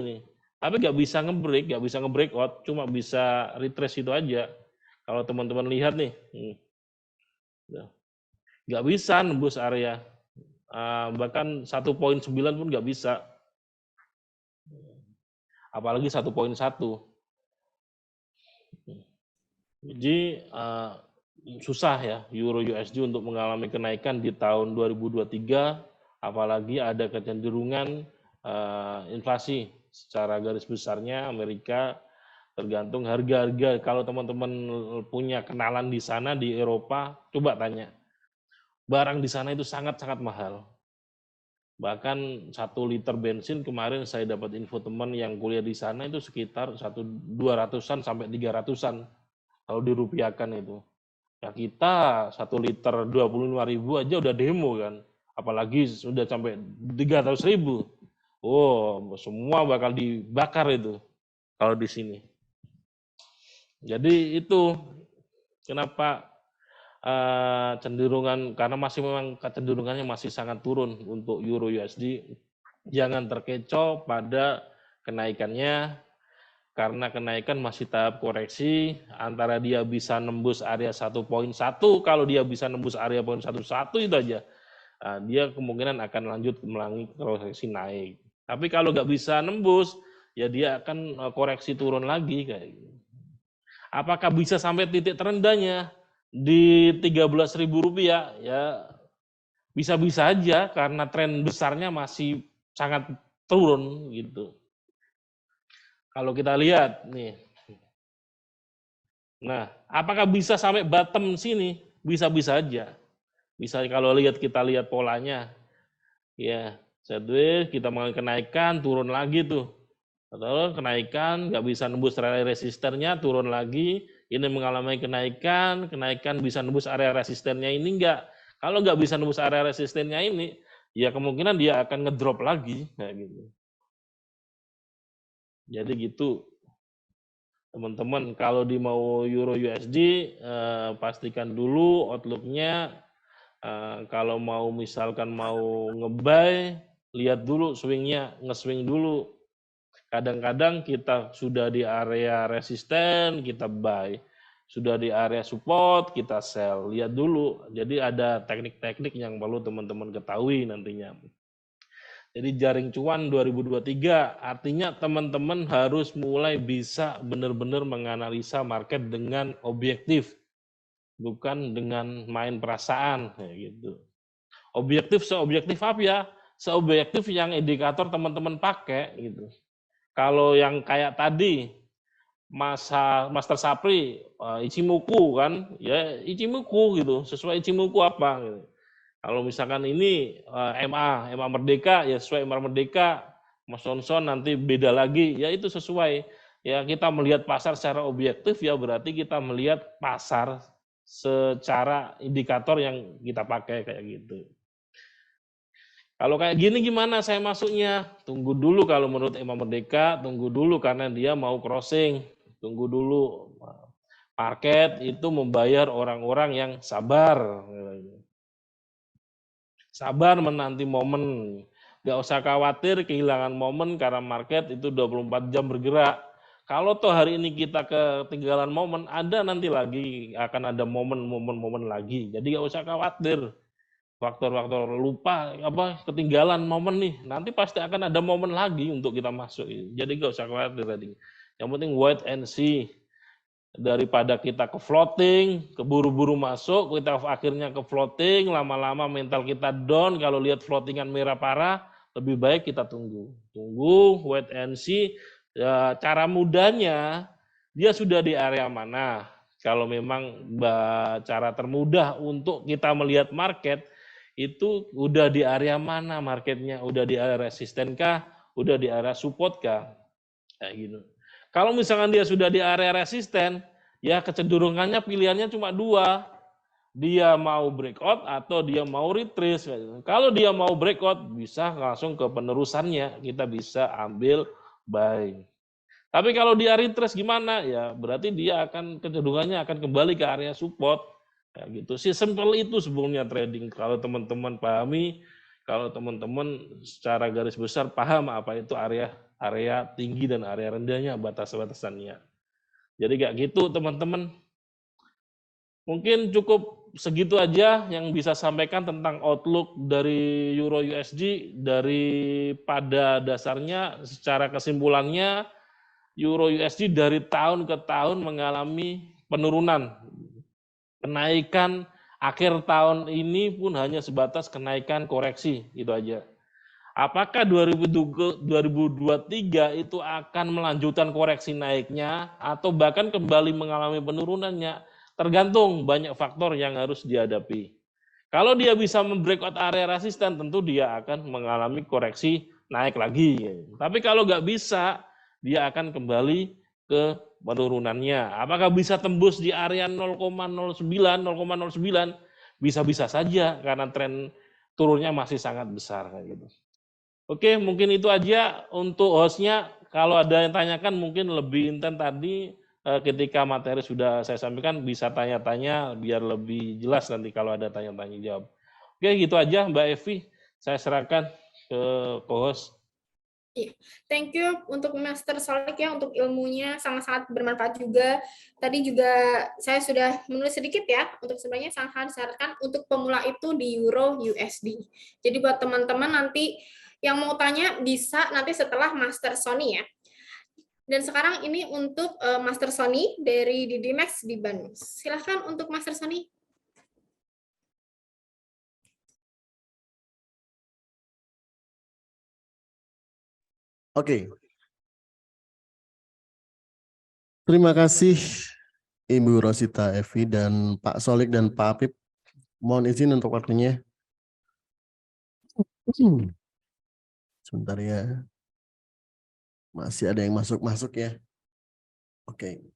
ini. Tapi nggak bisa nge-breakout, cuma bisa retrace itu aja. Kalau teman-teman lihat nih, nggak bisa nembus area. Bahkan 1.9 pun nggak bisa. Apalagi 1.1. Jadi susah ya Euro USD untuk mengalami kenaikan di tahun 2023, apalagi ada kecenderungan inflasi secara garis besarnya Amerika tergantung harga-harga. Kalau teman-teman punya kenalan di sana di Eropa, coba tanya barang di sana itu sangat-sangat mahal. Bahkan 1 liter bensin kemarin saya dapat info teman yang kuliah di sana itu sekitar 200-an sampai 300-an kalau dirupiahkan itu. Ya kita 1 liter 25.000 aja udah demo kan, apalagi sudah sampai 300.000. Oh, semua bakal dibakar itu kalau di sini. Jadi itu kenapa cenderungan, karena masih memang kecenderungannya masih sangat turun untuk Euro USD. Jangan terkecoh pada kenaikannya, karena kenaikan masih tahap koreksi. Antara dia bisa nembus area 1.1, kalau dia bisa nembus area 0.11 itu aja, dia kemungkinan akan lanjut melalui koreksi naik. Tapi kalau nggak bisa nembus, ya dia akan koreksi turun lagi kayak gitu. Apakah bisa sampai titik terendahnya di Rp13.000? Ya bisa-bisa aja karena tren besarnya masih sangat turun gitu. Kalau kita lihat nih. Nah, apakah bisa sampai bottom sini? Bisa-bisa aja. Bisa kalau kita lihat polanya. Ya, sideways kita mengalami kenaikan, turun lagi tuh. Atau kenaikan, nggak bisa nembus area resistennya, turun lagi. Ini mengalami kenaikan bisa nembus area resistennya ini enggak. Kalau nggak bisa nembus area resistennya ini, ya kemungkinan dia akan ngedrop lagi kayak gitu. Jadi gitu, teman-teman. Kalau di mau Euro USD, pastikan dulu outlook-nya. Kalau mau misalkan mau nge-buy, lihat dulu swing-nya, nge-swing dulu. Kadang-kadang kita sudah di area resisten, kita buy. Sudah di area support, kita sell. Lihat dulu. Jadi ada teknik-teknik yang perlu teman-teman ketahui nantinya. Jadi jaring cuan 2023, artinya teman-teman harus mulai bisa benar-benar menganalisa market dengan objektif. Bukan dengan main perasaan. Kayak gitu. Objektif seobjektif apa ya? Seobjektif yang indikator teman-teman pakai gitu. Kalau yang kayak tadi, Master Sapri, Ichimoku kan, ya Ichimoku gitu, sesuai Ichimoku apa gitu. Kalau misalkan ini MA Merdeka, ya sesuai MA Merdeka, Mas Sonson nanti beda lagi, ya itu sesuai. Ya kita melihat pasar secara objektif, ya berarti kita melihat pasar secara indikator yang kita pakai kayak gitu. Kalau kayak gini gimana saya masuknya? Tunggu dulu kalau menurut Imam Merdeka, tunggu dulu karena dia mau crossing. Tunggu dulu. Market itu membayar orang-orang yang sabar. Sabar menanti momen. Gak usah khawatir kehilangan momen karena market itu 24 jam bergerak. Kalau toh hari ini kita ketinggalan momen, ada nanti lagi akan ada momen-momen lagi. Jadi gak usah khawatir. Faktor-faktor lupa ketinggalan momen nih, nanti pasti akan ada momen lagi untuk kita masuk. Jadi gak usah khawatir tadi. Yang penting wait and see. Daripada kita ke floating, keburu-buru masuk, kita akhirnya ke floating, lama-lama mental kita down. Kalau lihat floatingan merah parah, lebih baik kita tunggu. Tunggu, wait and see. Ya, cara mudahnya, dia sudah di area mana? Kalau memang cara termudah untuk kita melihat market, itu udah di area mana marketnya? Udah di area resisten kah? Udah di area support kah? Kayak gitu. Kalau misalkan dia sudah di area resisten, ya kecenderungannya pilihannya cuma 2. Dia mau breakout atau dia mau retrace. Kalau dia mau breakout, bisa langsung ke penerusannya. Kita bisa ambil buy. Tapi kalau dia retrace gimana? Ya berarti dia akan kecenderungannya akan kembali ke area support. Ya gitu. Simple itu sebelumnya trading. Kalau teman-teman pahami, kalau teman-teman secara garis besar paham apa itu area tinggi dan area rendahnya, batas-batasannya. Jadi kayak gitu teman-teman. Mungkin cukup segitu aja yang bisa sampaikan tentang outlook dari Euro USD. Daripada dasarnya secara kesimpulannya, Euro USD dari tahun ke tahun mengalami penurunan. Kenaikan akhir tahun ini pun hanya sebatas kenaikan koreksi, itu aja. Apakah 2023 itu akan melanjutkan koreksi naiknya atau bahkan kembali mengalami penurunannya? Tergantung banyak faktor yang harus dihadapi. Kalau dia bisa membreakout area resisten, tentu dia akan mengalami koreksi naik lagi. Tapi kalau nggak bisa, dia akan kembali ke penurunannya. Apakah bisa tembus di area 0,09, 0,09? Bisa-bisa saja karena tren turunnya masih sangat besar kayak gitu. Oke, mungkin itu aja untuk hostnya. Kalau ada yang tanyakan mungkin lebih intens tadi, ketika materi sudah saya sampaikan bisa tanya-tanya biar lebih jelas nanti kalau ada tanya-tanya jawab. Oke, gitu aja Mbak Evi. Saya serahkan ke co-host. Iya, thank you untuk Master Solik ya, untuk ilmunya sangat-sangat bermanfaat juga. Tadi juga saya sudah menulis sedikit ya, untuk sebenarnya sangat disarankan untuk pemula itu di Euro USD. Jadi buat teman-teman nanti yang mau tanya bisa nanti setelah Master Sony ya. Dan sekarang ini untuk Master Sony dari Didimax di Bandung. Silahkan untuk Master Sony. Oke. Terima kasih Ibu Rosita Evi dan Pak Solik dan Pak Apip. Mohon izin untuk waktunya. Sebentar ya. Masih ada yang masuk ya. Oke.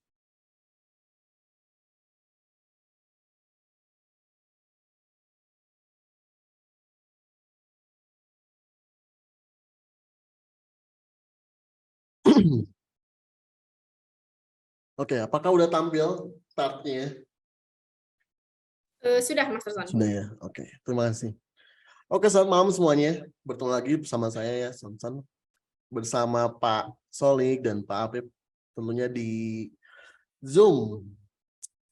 Oke, apakah udah tampil startnya? Sudah, Master Sony. Sudah ya. Oke, terima kasih. Oke, selamat malam semuanya. Bertemu lagi bersama saya ya, Samsan. Bersama Pak Solik dan Pak Apip. Tentunya di Zoom.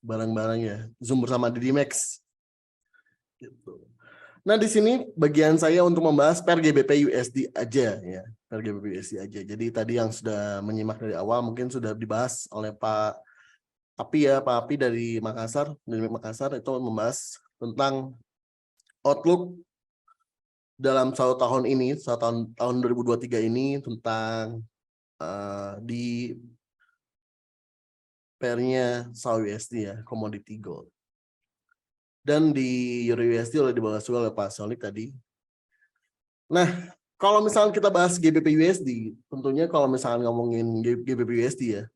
Bareng-bareng ya. Zoom bersama Didimax. Gitu. Nah, di sini bagian saya untuk membahas per GBP USD aja ya. Per GBP USD aja. Jadi tadi yang sudah menyimak dari awal mungkin sudah dibahas oleh Pak Api ya, Pak Api dari Makassar itu membahas tentang outlook dalam satu tahun ini, tahun 2023 ini tentang di pairnya SAR USD ya, commodity gold. Dan di Euro USD oleh dibahas juga oleh Pak Solik tadi. Nah, kalau misalnya kita bahas GBP USD, tentunya kalau misalnya ngomongin GBP USD ya,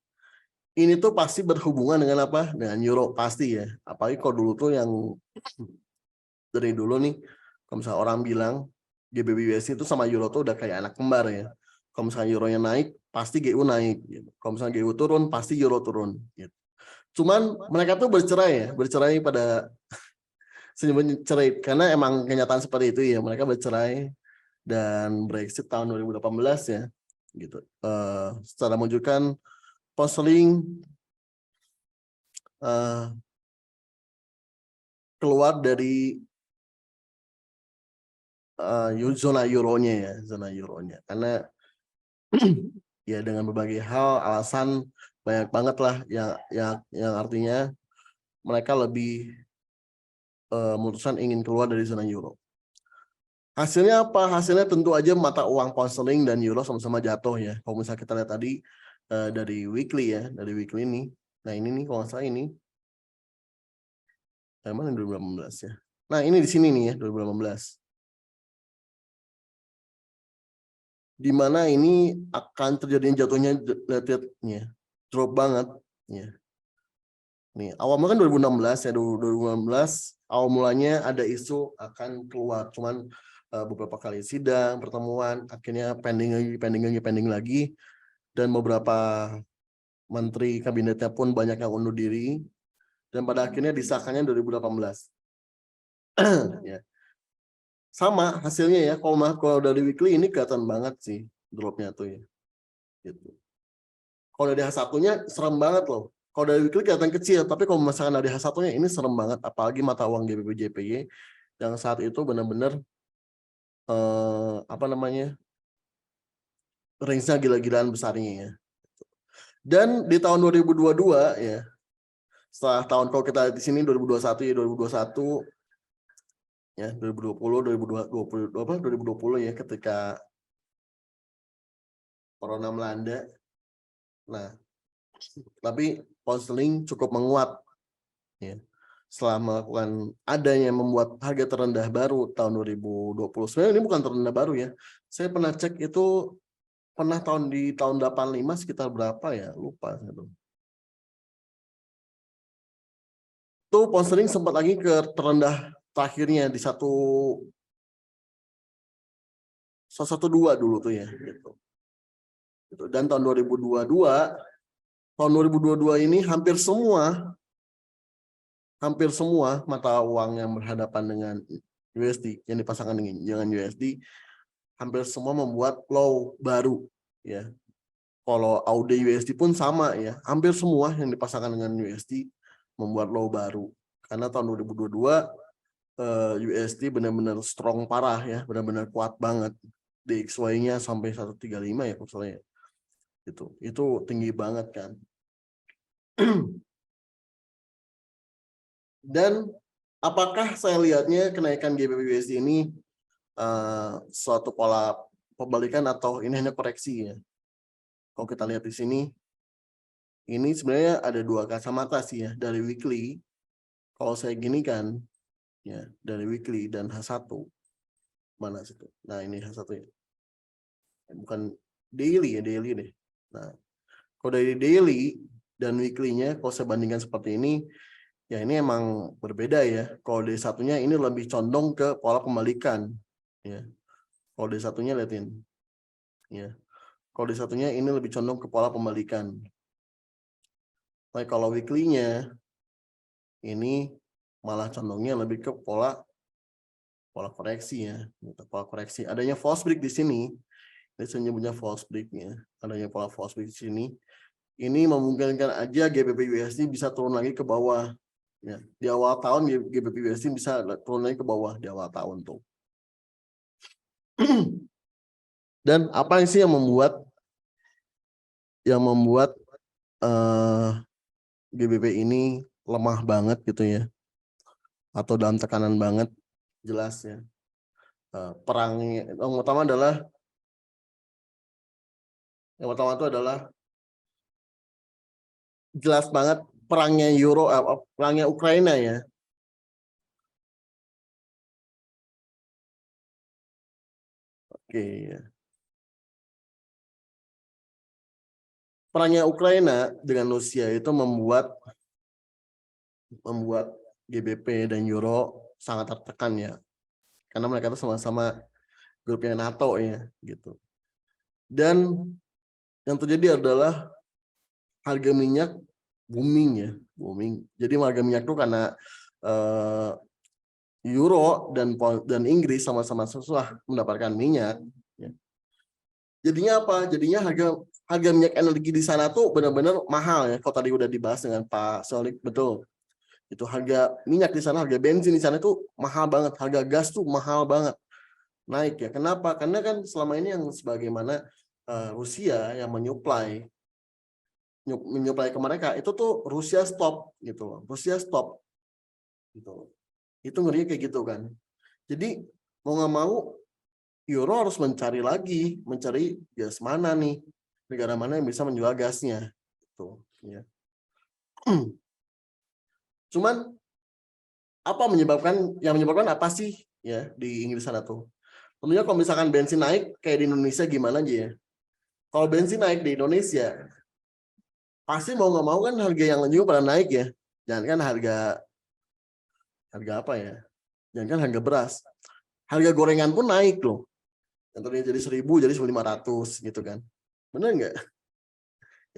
ini tuh pasti berhubungan dengan apa? Dengan euro pasti ya. Apalagi kalau dulu tuh yang dari dulu nih, kalau misalnya orang bilang GBP USD itu sama euro tuh udah kayak anak kembar ya. Kalau misalnya euronya naik, pasti GU naik. Gitu. Kalau misalnya GU turun, pasti euro turun. Gitu. Cuman mereka tuh bercerai pada senyum cerai karena emang kenyataan seperti itu ya. Mereka bercerai dan Brexit tahun 2018 ya. Gitu. Secara menunjukkan Pound keluar dari zona euronya karena ya dengan berbagai hal alasan banyak banget lah yang artinya mereka lebih memutuskan ingin keluar dari zona euro. Hasilnya apa? Hasilnya tentu aja mata uang pound sterling dan euro sama-sama jatuh ya. Kalau misalnya kita lihat tadi dari weekly ini. Nah ini nih kalau nggak salah ini. Mana 2018 ya. Nah ini di sini nih ya 2018. Di mana ini akan terjadi jatuhnya drop banget ya. Nih, awal mula kan 2016 ya, 2016 awal mulanya ada isu akan keluar, cuman beberapa kali sidang, pertemuan, akhirnya pending lagi, dan beberapa menteri kabinetnya pun banyak yang undur diri, dan pada akhirnya disahkannya 2018. Ya. Sama hasilnya ya, kalau dari weekly ini kelihatan banget sih dropnya tuh ya. Gitu. Kalau dari H1-nya serem banget loh. Kalau dari weekly kelihatan kecil, tapi kalau misalkan dari H1-nya ini serem banget, apalagi mata uang GBP JPY yang saat itu benar-benar range-nya gila-gilaan besarnya ya. Dan di tahun 2022 ya, setelah tahun kalau kita di sini 2021 ya 2021 ya 2020 ya ketika corona melanda. Nah, tapi pound sterling cukup menguat ya. setelah melakukan adanya membuat harga terendah baru tahun 2020. Sebenarnya ini bukan terendah baru ya. Saya pernah cek itu pernah di tahun 85 sekitar berapa ya? Lupa saya tuh. Tuh pound sterling sempat lagi ke terendah terakhirnya di 112 dulu tuh ya gitu. Dan tahun 2022 ini hampir semua mata uang yang berhadapan dengan USD yang dipasangkan dengan USD hampir semua membuat low baru ya. Kalau AUD USD pun sama ya, hampir semua yang dipasangkan dengan USD membuat low baru. Karena tahun 2022 USD benar-benar strong parah ya, benar-benar kuat banget. DXY-nya sampai 135 ya misalnya. Itu tinggi banget kan. Dan apakah saya lihatnya kenaikan GBP USD ini suatu pola pembalikan atau ini hanya koreksi ya? Kalau kita lihat di sini, ini sebenarnya ada dua kacamata sih ya, dari weekly. Kalau saya gini kan, ya dari weekly dan H1. Mana situ? Nah ini H1 ya. Bukan daily ya, daily deh. Nah, kalau dari daily dan weekly-nya, kalau saya bandingkan seperti ini, ya ini emang berbeda ya. Kalau dari satunya ini lebih condong ke pola pembalikan. Ya. Kalau dari satunya liatin. Ya. Kalau dari satunya ini lebih condong ke pola pembalikan. Tapi kalau weekly-nya ini malah condongnya lebih ke pola koreksi ya. Pola koreksi. Adanya false break di sini. Ini saya nyebutnya false break-nya. Adanya pola false break di sini. Ini memungkinkan aja GBP USD bisa turun lagi ke bawah. Ya, di awal tahun GBP USD bisa turun lagi ke bawah di awal tahun tuh. Dan apa sih yang membuat GBP ini lemah banget gitu ya, atau dalam tekanan banget? Jelas ya. Perangnya yang pertama itu adalah jelas banget perangnya perangnya Ukraina ya. Oke ya. Perangnya Ukraina dengan Rusia itu membuat GBP dan Euro sangat tertekan ya. Karena mereka itu sama-sama grupnya NATO ya gitu. Dan yang terjadi adalah harga minyak booming. Jadi harga minyak itu karena Euro dan Inggris sama-sama susah mendapatkan minyak. Ya. Jadinya apa? Jadinya harga minyak energi di sana tuh benar-benar mahal ya. Kalau tadi udah dibahas dengan Pak Solik, betul. Itu harga minyak di sana, harga bensin di sana itu mahal banget, harga gas tuh mahal banget. Naik ya. Kenapa? Karena kan selama ini yang sebagaimana Rusia yang menyuplai ke mereka itu tuh Rusia stop gitu. Rusia stop gitu. Itu ngerinya kayak gitu kan. Jadi mau nggak mau Euro harus mencari gas mana nih, negara mana yang bisa menjual gasnya gitu ya. Cuman yang menyebabkan apa sih ya di Inggris sana tuh? Tentunya kalau misalkan bensin naik kayak di Indonesia gimana aja ya. Kalau bensin naik di Indonesia pasti mau nggak mau kan harga yang lain juga pada naik ya. Jangan kan harga apa ya? Jangan kan harga beras. Harga gorengan pun naik loh. Yang tadinya jadi 1.000 jadi 1.500 gitu kan. Benar nggak?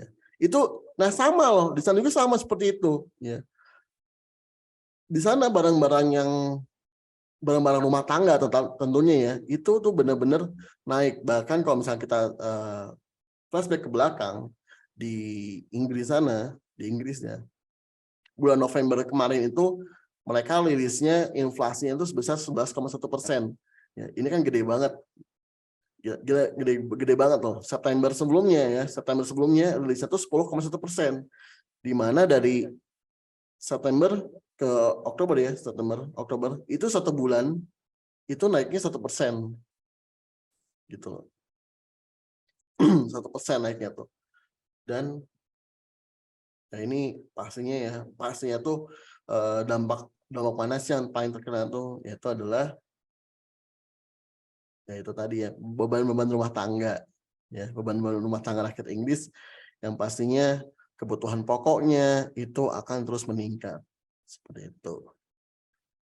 Ya. Itu sama loh. Di sana juga sama seperti itu ya. Di sana barang-barang rumah tangga tentunya ya, itu tuh benar-benar naik. Bahkan kalau misalnya kita flashback ke belakang di Inggris sana, bulan November kemarin itu mereka rilisnya inflasinya itu sebesar 11,1%. Ya, ini kan gede banget. Gede banget loh. September sebelumnya rilisnya itu 10,1%. Di mana dari September ke Oktober itu 1 bulan itu naiknya 1%. Gitu loh. 1% naiknya tuh. Dan ya ini pastinya tuh dampak panas yang paling terkena tuh yaitu adalah yaitu tadi ya beban rumah tangga ya, beban rumah tangga rakyat Inggris yang pastinya kebutuhan pokoknya itu akan terus meningkat seperti itu.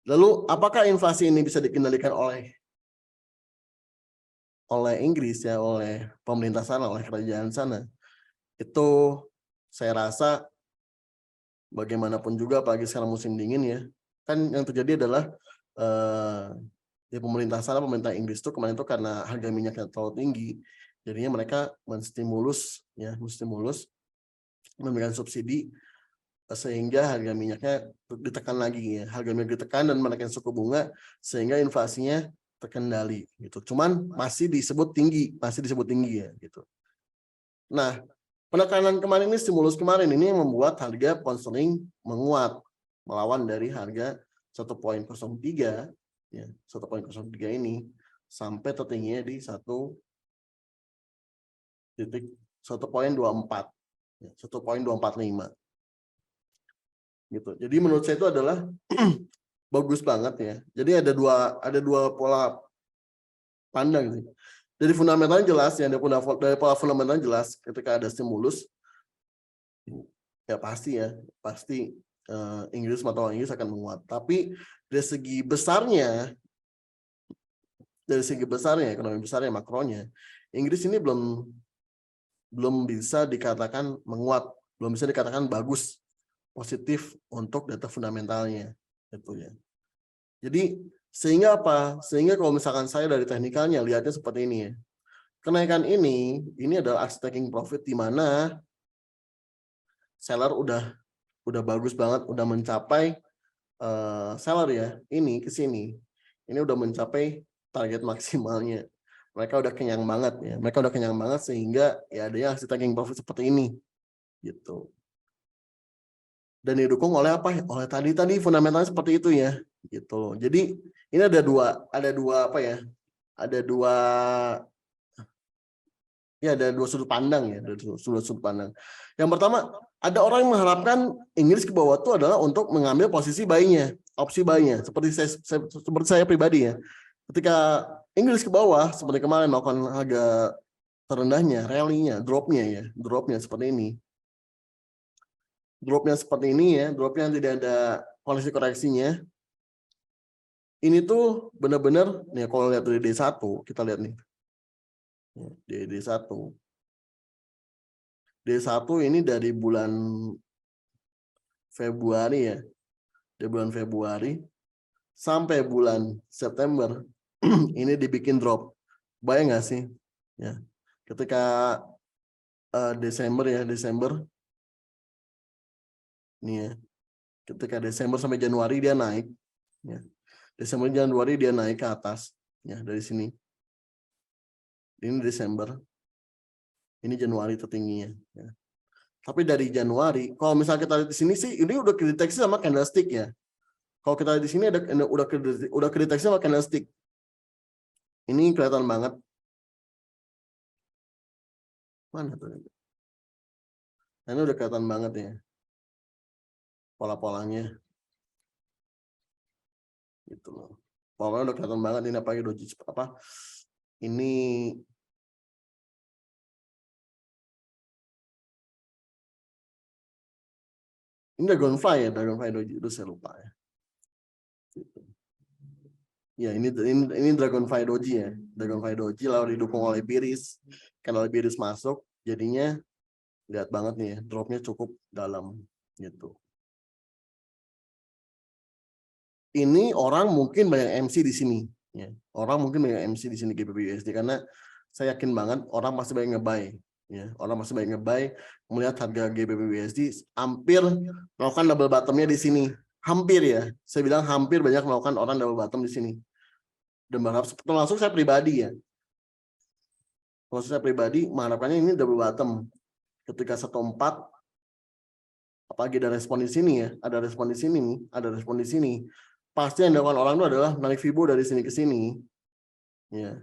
Lalu apakah inflasi ini bisa dikendalikan oleh Inggris ya, oleh pemerintah sana, oleh kerajaan sana? Itu saya rasa bagaimanapun juga, apalagi sekarang musim dingin ya, kan yang terjadi adalah di pemerintah sana, pemerintah Inggris itu kemarin itu karena harga minyaknya terlalu tinggi, jadinya mereka menstimulus memberikan subsidi sehingga harga minyaknya ditekan lagi ya, harga minyak ditekan dan menaikkan suku bunga sehingga inflasinya terkendali gitu. Cuman masih disebut tinggi ya gitu. Nah, penekanan kemarin ini, stimulus kemarin ini yang membuat harga pound sterling menguat melawan dari harga 1.03 ya, 1.03 ini sampai tertingginya di 1.245 gitu. Jadi menurut saya itu adalah bagus banget ya. Jadi ada dua pola pandang sih. Dari fundamentalnya jelas ya, dari pola fundamentalnya jelas ketika ada stimulus ya pasti mata uang Inggris akan menguat. Tapi dari segi besarnya ekonomi besarnya, makronya, Inggris ini belum bisa dikatakan menguat, belum bisa dikatakan bagus, positif untuk data fundamentalnya gitu ya. Jadi sehingga apa? Sehingga kalau misalkan saya dari teknikalnya lihatnya seperti ini ya. Kenaikan ini adalah asset taking profit di mana seller udah bagus banget, udah mencapai seller ya, ini ke sini. Ini udah mencapai target maksimalnya. Mereka udah kenyang banget ya. Mereka udah kenyang banget sehingga ya ada yang asset taking profit seperti ini gitu. Dan didukung oleh apa? Oleh tadi fundamentalnya seperti itu ya, gitu. Jadi ini ada dua sudut pandang ya, sudut pandang. Yang pertama, ada orang yang mengharapkan Inggris ke bawah itu adalah untuk mengambil posisi buy-nya, opsi buy-nya. Seperti saya pribadi ya. Ketika Inggris ke bawah seperti kemarin melakukan harga terendahnya, rally-nya, dropnya seperti ini. Dropnya tidak ada koreksinya. Ini tuh benar-benar nih, kalau lihat dari D1, kita lihat nih. D1 ini dari bulan Februari ya. Dari bulan Februari sampai bulan September ini dibikin drop. Bayang nggak sih? Ya. Ketika Desember nih ya, ketika Desember sampai Januari dia naik ya. Desember Januari dia naik ke atas ya, dari sini. Ini Desember, ini Januari tertingginya ya. Tapi dari Januari, kalau misalnya kita lihat di sini sih ini udah kedeteksi sama candlestick ya. Kalau kita lihat di sini udah kedeteksi sama candlestick. Ini kelihatan banget. Mana tuh? Ini udah kelihatan banget ya. Pola-polanya gitu loh. Polanya udah kelihatan banget ini apalagi doji apa ini Dragonfly doji itu saya lupa ya. Gitu. Ya ini Dragonfly doji ya. Dragonfly doji lalu didukung oleh Biris. Karena Biris masuk jadinya lihat banget nih ya, dropnya cukup dalam gitu. Ini orang mungkin banyak MC di sini ya. Orang mungkin banyak MC di sini GBP/USD karena saya yakin banget orang pasti banyak nge-buy ya. Orang pasti banyak nge-buy melihat harga GBP/USD hampir melakukan double bottom-nya di sini. Hampir ya. Saya bilang hampir banyak melakukan orang double bottom di sini. Dan termasuk saya pribadi ya. Termasuk saya pribadi mengharapkannya ini double bottom. Ketika 14 apalagi ada respon di sini ya, ada respon di sini. Pasti yang dilakukan orang itu adalah narik Fibo dari sini ke sini. Ya.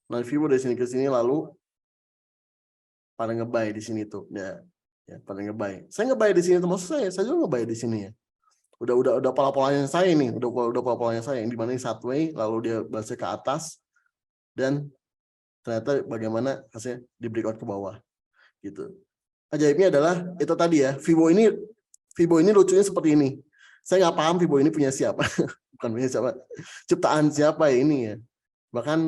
Narik Fibo dari sini ke sini lalu pada nge-buy di sini tuh. Ya, pada nge-buy. Saya nge-buy di sini termasuk saya juga nge-buy di sini ya. Udah pola-polanya saya nih, udah pola-polanya saya yang dimana ini sideways, lalu dia balasnya ke atas, dan ternyata bagaimana hasilnya di breakout ke bawah gitu. Ajaibnya adalah itu tadi ya, Fibo ini lucunya seperti ini. Saya nggak paham Fibo ini punya siapa, bukan punya siapa, ciptaan siapa ya ini ya. Bahkan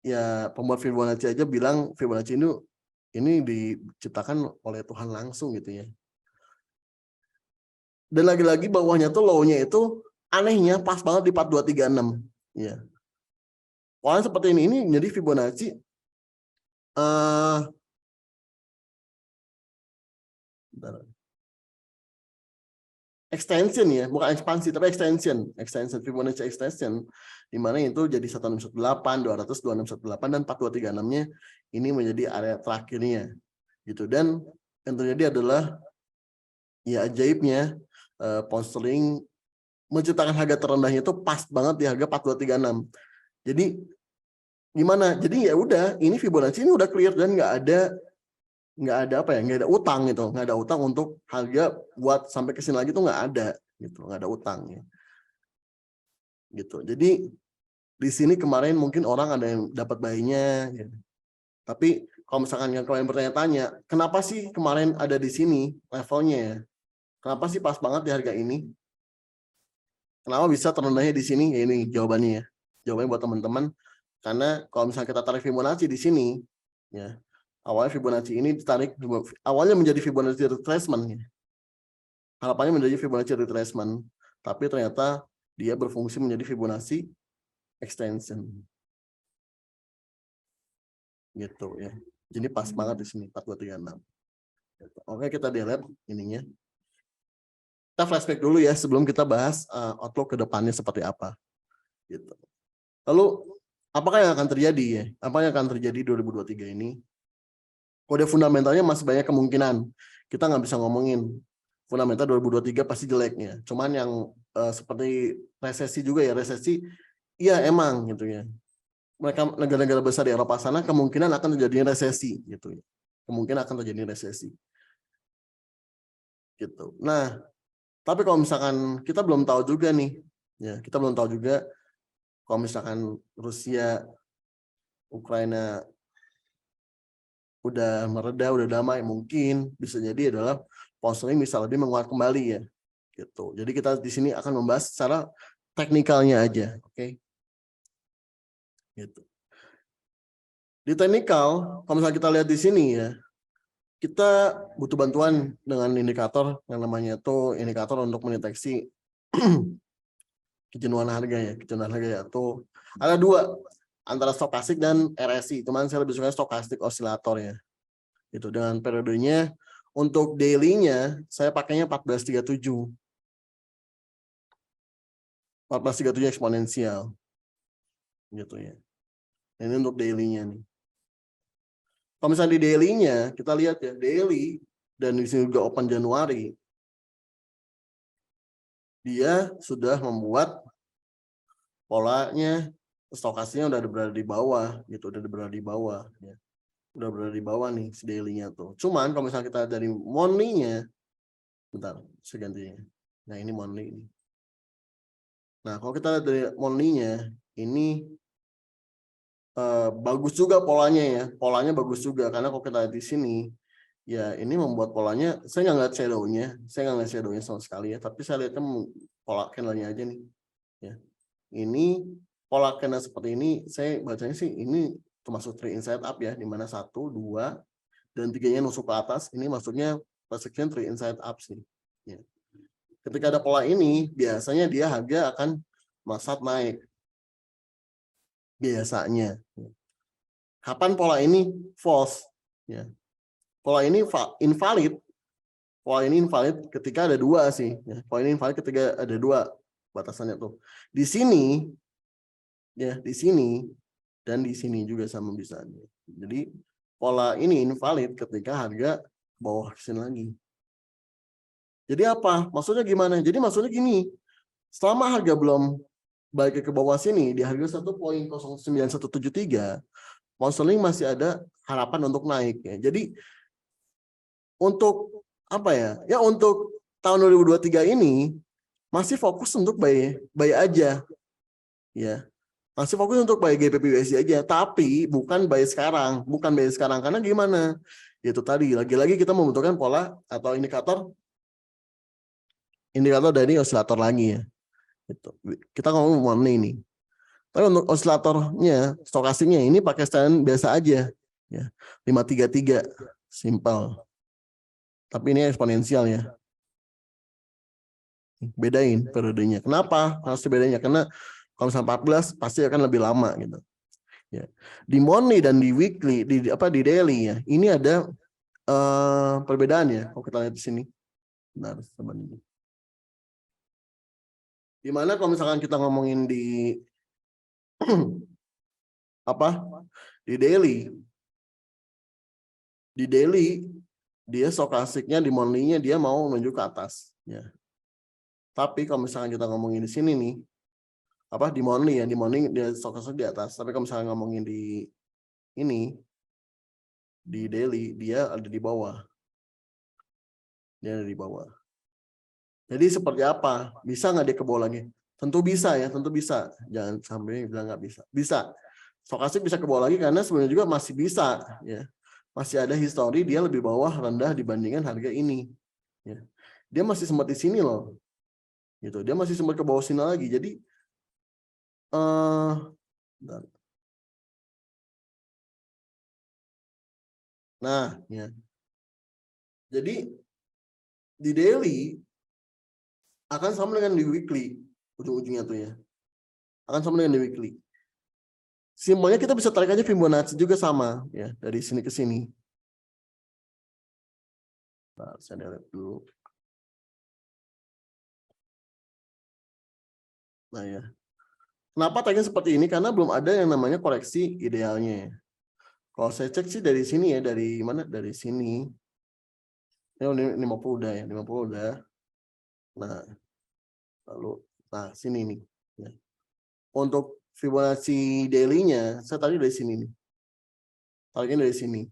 ya pembuat Fibonacci aja bilang Fibonacci ini diciptakan oleh Tuhan langsung gitu ya. Dan lagi-lagi bawahnya tuh low-nya itu anehnya pas banget di 4236 ya. Polanya seperti ini jadi Fibonacci extension ya, bukan ekspansi tapi extension Fibonacci extension, di mana itu jadi 1618, 200, 2618 dan 4236-nya ini menjadi area terakhirnya gitu. Dan yang terjadi adalah ya ajaibnya pound sterling menciptakan harga terendahnya itu pas banget di harga 4236. Jadi gimana? Jadi ya udah, ini Fibonacci ini udah clear dan nggak ada utang gitu, nggak ada utang untuk harga buat sampai ke sini lagi tuh nggak ada gitu, nggak ada utang ya. Gitu. Jadi di sini kemarin mungkin orang ada yang dapat buy-nya ya. Tapi kalau misalkan yang kalian bertanya-tanya, kenapa sih kemarin ada di sini levelnya ya? Kenapa sih pas banget di harga ini? Kenapa bisa terendahnya di sini? Ya ini jawabannya ya. Jawabannya buat teman-teman. Karena kalau misalnya kita tarik Fibonacci di sini, ya awalnya Fibonacci ini ditarik, awalnya menjadi Fibonacci retracement. Ya. Harapannya menjadi Fibonacci retracement. Tapi ternyata dia berfungsi menjadi Fibonacci extension. Gitu ya. Jadi pas banget di sini, 4236. Oke, kita lihat ininya. Kita flashback dulu ya sebelum kita bahas outlook ke depannya seperti apa. Gitu. Lalu apakah yang akan terjadi ya? Apa yang akan terjadi 2023 ini? Kode fundamentalnya masih banyak kemungkinan. Kita nggak bisa ngomongin fundamental 2023 pasti jeleknya. Cuman yang seperti resesi juga ya, resesi iya emang gitu ya. Mereka negara-negara besar di Eropa sana kemungkinan akan terjadi resesi gitu ya. Kemungkinan akan terjadi resesi. Gitu. Nah, tapi kalau misalkan kita belum tahu juga nih, ya kita belum tahu juga kalau misalkan Rusia, Ukraina udah mereda, udah damai, mungkin bisa jadi adalah pound sterling bisa lebih menguat kembali ya, gitu. Jadi kita di sini akan membahas secara teknikalnya aja, oke? Gitu. Di teknikal, kalau misalnya kita lihat di sini ya, kita butuh bantuan dengan indikator yang namanya itu indikator untuk mendeteksi kejenuhan harga ya, kejenuhan harga yaitu ada dua antara stokastik dan RSI, cuman saya lebih suka stokastik osilator ya. Itu dengan periodenya untuk daily-nya saya pakainya 1437. 1437 eksponensial. Gitu ya. Ini untuk daily-nya nih. Kalau misalnya di daily-nya kita lihat ya, daily dan di sini juga open Januari. Dia sudah membuat polanya stokastiknya udah berada di bawah gitu, udah berada di bawah ya. Udah berada di bawah nih si daily-nya tuh. Cuman kalau misalnya kita dari monthly-nya, bentar, saya gantinya. Nah ini monthly ini. Nah kalau kita lihat dari monthly-nya, ini bagus juga polanya ya. Polanya bagus juga karena kalau kita lihat di sini, ya ini membuat polanya. Saya nggak lihat shadow-nya, sama sekali ya. Tapi saya lihatnya pola candle-nya aja nih. Ya, ini pola candle seperti ini. Saya bacanya sih ini termasuk 3 inside up ya, di mana 1, 2, dan 3-nya nusuk ke atas. Ini maksudnya persection 3 inside up sih. Ya. Ketika ada pola ini, biasanya dia harga akan melesat naik. Biasanya. Kapan pola ini false? Ya. Pola ini invalid. Pola ini invalid ketika ada 2 sih. Ya. Pola ini invalid ketika ada 2 batasannya tuh. Di sini, ya di sini dan di sini juga sama bisa. Jadi pola ini invalid ketika harga bawah sini lagi. Jadi apa? Maksudnya gimana? Jadi maksudnya gini. Selama harga belum balik ke bawah sini di harga 1.09173, pound sterling masih ada harapan untuk naik ya. Jadi untuk apa ya? Ya untuk tahun 2023 ini masih fokus untuk buy aja, ya. Masih fokus untuk buy GBP USD aja, tapi bukan buy sekarang, karena gimana? Itu tadi lagi-lagi kita membutuhkan pola atau indikator dari osilator lagi ya. Gitu. Kita ngomong money ini. Tapi untuk osilatornya, stokastiknya ini pakai stand biasa aja, ya 533, simple. Tapi ini eksponensial ya. Bedain periodenya. Kenapa harus dibedainnya? Karena kalau misalnya 14 pasti akan lebih lama gitu. Ya. Di monthly dan di weekly, di daily ya, ini ada perbedaan ya. Kalau kita lihat di sini. Benar, sebenarnya. Dimana kalau misalkan kita ngomongin di di daily dia stokastiknya di monthly-nya dia mau menuju ke atas ya. Tapi kalau misalkan kita ngomongin di sini nih di monthly ya, di monthly dia stokastik di atas, tapi kalau misalkan ngomongin di ini di daily dia ada di bawah. Dia ada di bawah. Jadi seperti apa? Bisa nggak dia ke bawah lagi? Tentu bisa ya, tentu bisa. Jangan sampai bilang nggak bisa. Bisa. Stokastik bisa ke bawah lagi karena sebenarnya juga masih bisa ya. Masih ada histori dia lebih bawah rendah dibandingkan harga ini. Ya. Dia masih sempat di sini loh. Gitu. Dia masih sempat ke bawah sini lagi. Jadi nah, ya. Jadi di daily akan sama dengan di weekly ujung-ujungnya tuh ya. Akan sama dengan di weekly. Simbolnya kita bisa tarik aja Fibonacci juga sama ya, dari sini ke sini. Nah, saya lihat dulu. Nah ya. Kenapa tagnya seperti ini? Karena belum ada yang namanya koreksi idealnya. Kalau saya cek sih dari sini ya, dari mana? Dari sini. Ini 50 udah ya, 50 udah. Nah, lalu sini nih. Ya. Untuk Fibonacci daily-nya, saya tadi dari sini nih. Tariknya dari sini.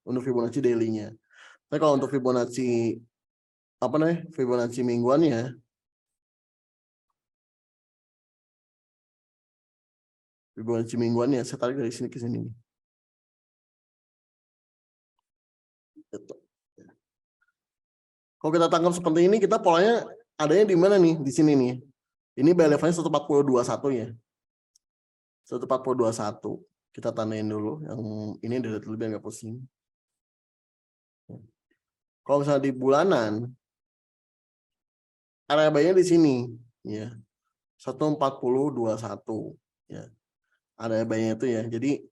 Untuk Fibonacci daily-nya. Tapi kalau untuk Fibonacci Fibonacci mingguannya, saya tarik dari sini ke sini. Gitu. Kalau kita tangkap seperti ini, kita polanya adanya di mana nih? Di sini nih. Ini buy levelnya 142.1 ya. 142.1. Kita tandain dulu. Yang ini dilihat lebih nggak pusing. Kalau misalnya di bulanan, area buy-nya di sini. Ya. 140.21. Ya. Area buy-nya itu ya. Jadi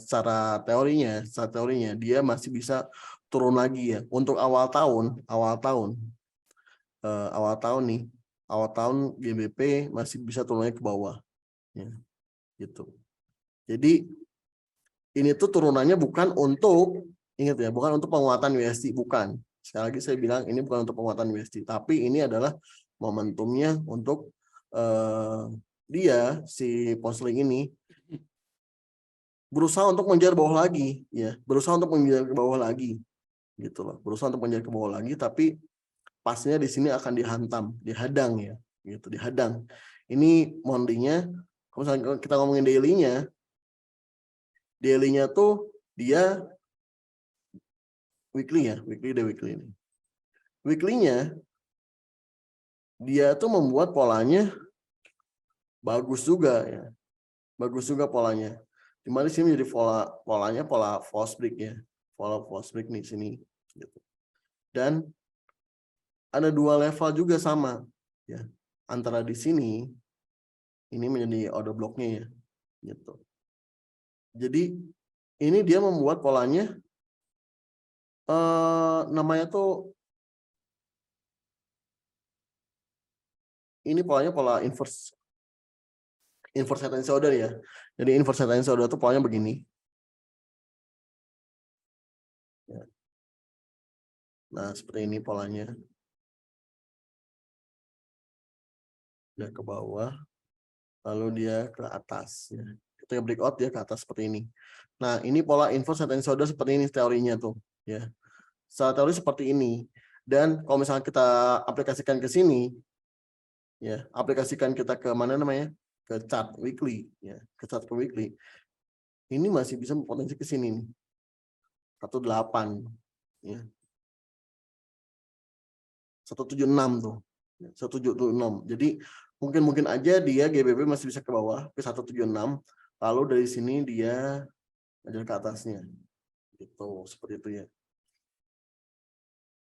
secara teorinya dia masih bisa turun lagi ya. Untuk awal tahun GBP masih bisa turunnya ke bawah ya, gitu. Jadi ini tuh turunannya bukan untuk, ingat ya, bukan untuk penguatan USD, bukan. Sekali lagi saya bilang ini bukan untuk penguatan USD, tapi ini adalah momentumnya untuk dia si Ponsling ini berusaha untuk mengejar bawah lagi ya, berusaha untuk mengejar ke bawah lagi gitu loh, berusaha untuk mengejar ke bawah lagi, tapi pasnya di sini akan dihadang ya, gitu, dihadang. Ini monthly-nya, kalau kita ngomongin daily-nya tuh dia weekly ya, weekly ini. Weekly-nya dia tuh membuat polanya bagus juga ya, bagus juga polanya. Dimana di sini menjadi polanya pola false break ya, pola false break nih sini. Gitu. Dan ada dua level juga sama ya, antara di sini ini menjadi order blocknya ya, gitu. Jadi ini dia membuat polanya namanya tuh ini polanya pola inverse head and shoulder ya. Jadi inverse head and shoulder tuh polanya begini. Ya. Nah seperti ini polanya. Dia ke bawah, lalu dia ke atas. Ya. Ketika breakout dia ke atas seperti ini. Nah ini pola inverse head and shoulder seperti ini teorinya tuh. Ya. Secara teori seperti ini. Dan kalau misalnya kita aplikasikan ke sini, ya, aplikasikan kita ke mana namanya? Ke chart weekly, ya, ke chart weekly. Ini masih bisa berpotensi ke sini nih. 18, ya. 176 tuh. 176. Jadi mungkin aja dia GBP masih bisa ke bawah ke 176, lalu dari sini dia ngajar ke atasnya. Gitu, seperti itu ya.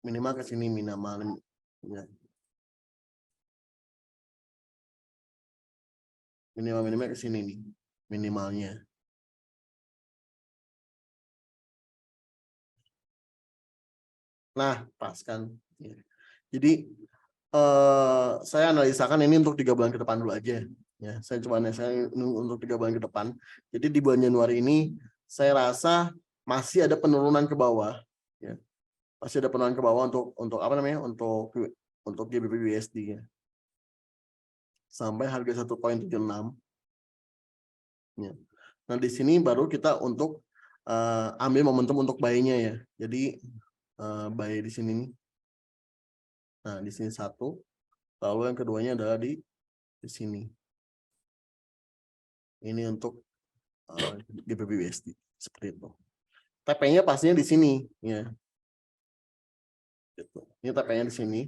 Minimal ke sini minimal ya. Minimal ke sini nih, minimalnya. Nah, pas kan. Ya. Jadi saya analisakan ini untuk 3 bulan ke depan dulu aja. Ya, saya coba analisa untuk 3 bulan ke depan. Jadi di bulan Januari ini saya rasa masih ada penurunan ke bawah. Ya. Masih ada penurunan ke bawah untuk apa namanya? Untuk GBP USD ya. Sampai harga 1.76. Ya. Nah, di sini baru kita untuk ambil momentum untuk buy-nya ya. Jadi buy di sini nih. Nah, di sini 1. Lalu yang keduanya adalah di sini. Ini untuk GBP USD seperti itu. TP-nya pastinya di sini ya. Gitu. Ini TP-nya di sini.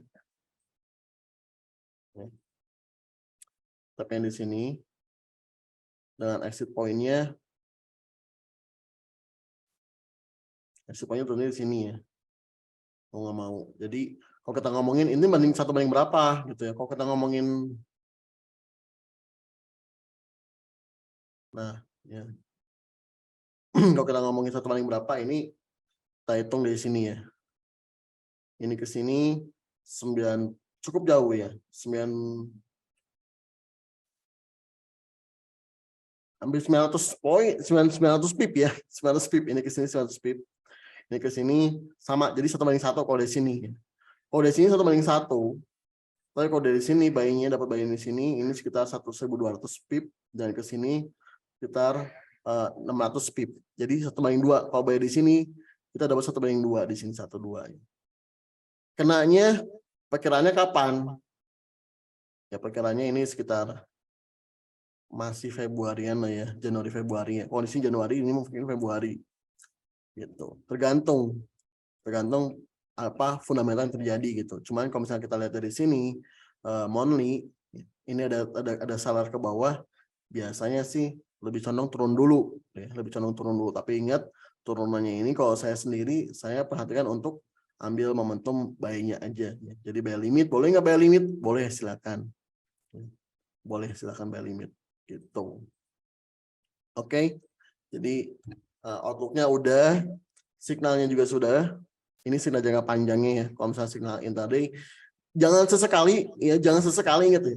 Ya. TP-nya di sini. Dengan exit point-nya. Exit point-nya tentunya di sini ya. Mau nggak mau. Jadi kalau kita ngomongin ini banding 1 banding berapa gitu ya. Kalau kita ngomongin, nah ya. Kalau kita ngomongin 1 banding berapa, ini kita hitung dari sini ya. Ini ke sini 9, cukup jauh ya. 9, hampir 900 poin, 900 pip ya. 900 pip, ini ke sini 900 pip. Ini ke sini sama, jadi 1 banding 1 kalau dari sini. Kalau dari sini 1 banding 1. Tapi kalau dari sini buy-nya dapat buy di sini, ini sekitar 1.200 pip, dan ke sini sekitar 600 pip. Jadi 1 banding 2. Kalau buy di sini kita dapat 1 banding 2 di sini 1,2. Kenanya perkiraannya kapan? Ya perkiraannya ini sekitar masih Februarian lah ya, Januari Februari ya. Kondisi Januari ini mungkin Februari. Gitu. Tergantung apa fundamental yang terjadi gitu. Cuman kalau misalnya kita lihat dari sini monthly ini ada salar ke bawah, biasanya sih lebih condong turun dulu ya, lebih condong turun dulu. Tapi ingat turunannya ini kalau saya sendiri saya perhatikan untuk ambil momentum buy-nya aja ya. Jadi buy limit, boleh nggak buy limit? Boleh, silakan. Boleh, silakan buy limit gitu. Oke. Jadi outlook-nya udah, signalnya juga sudah. Ini signal jangka panjangnya ya. Kalau misalnya signal intraday, jangan sesekali ingat ya.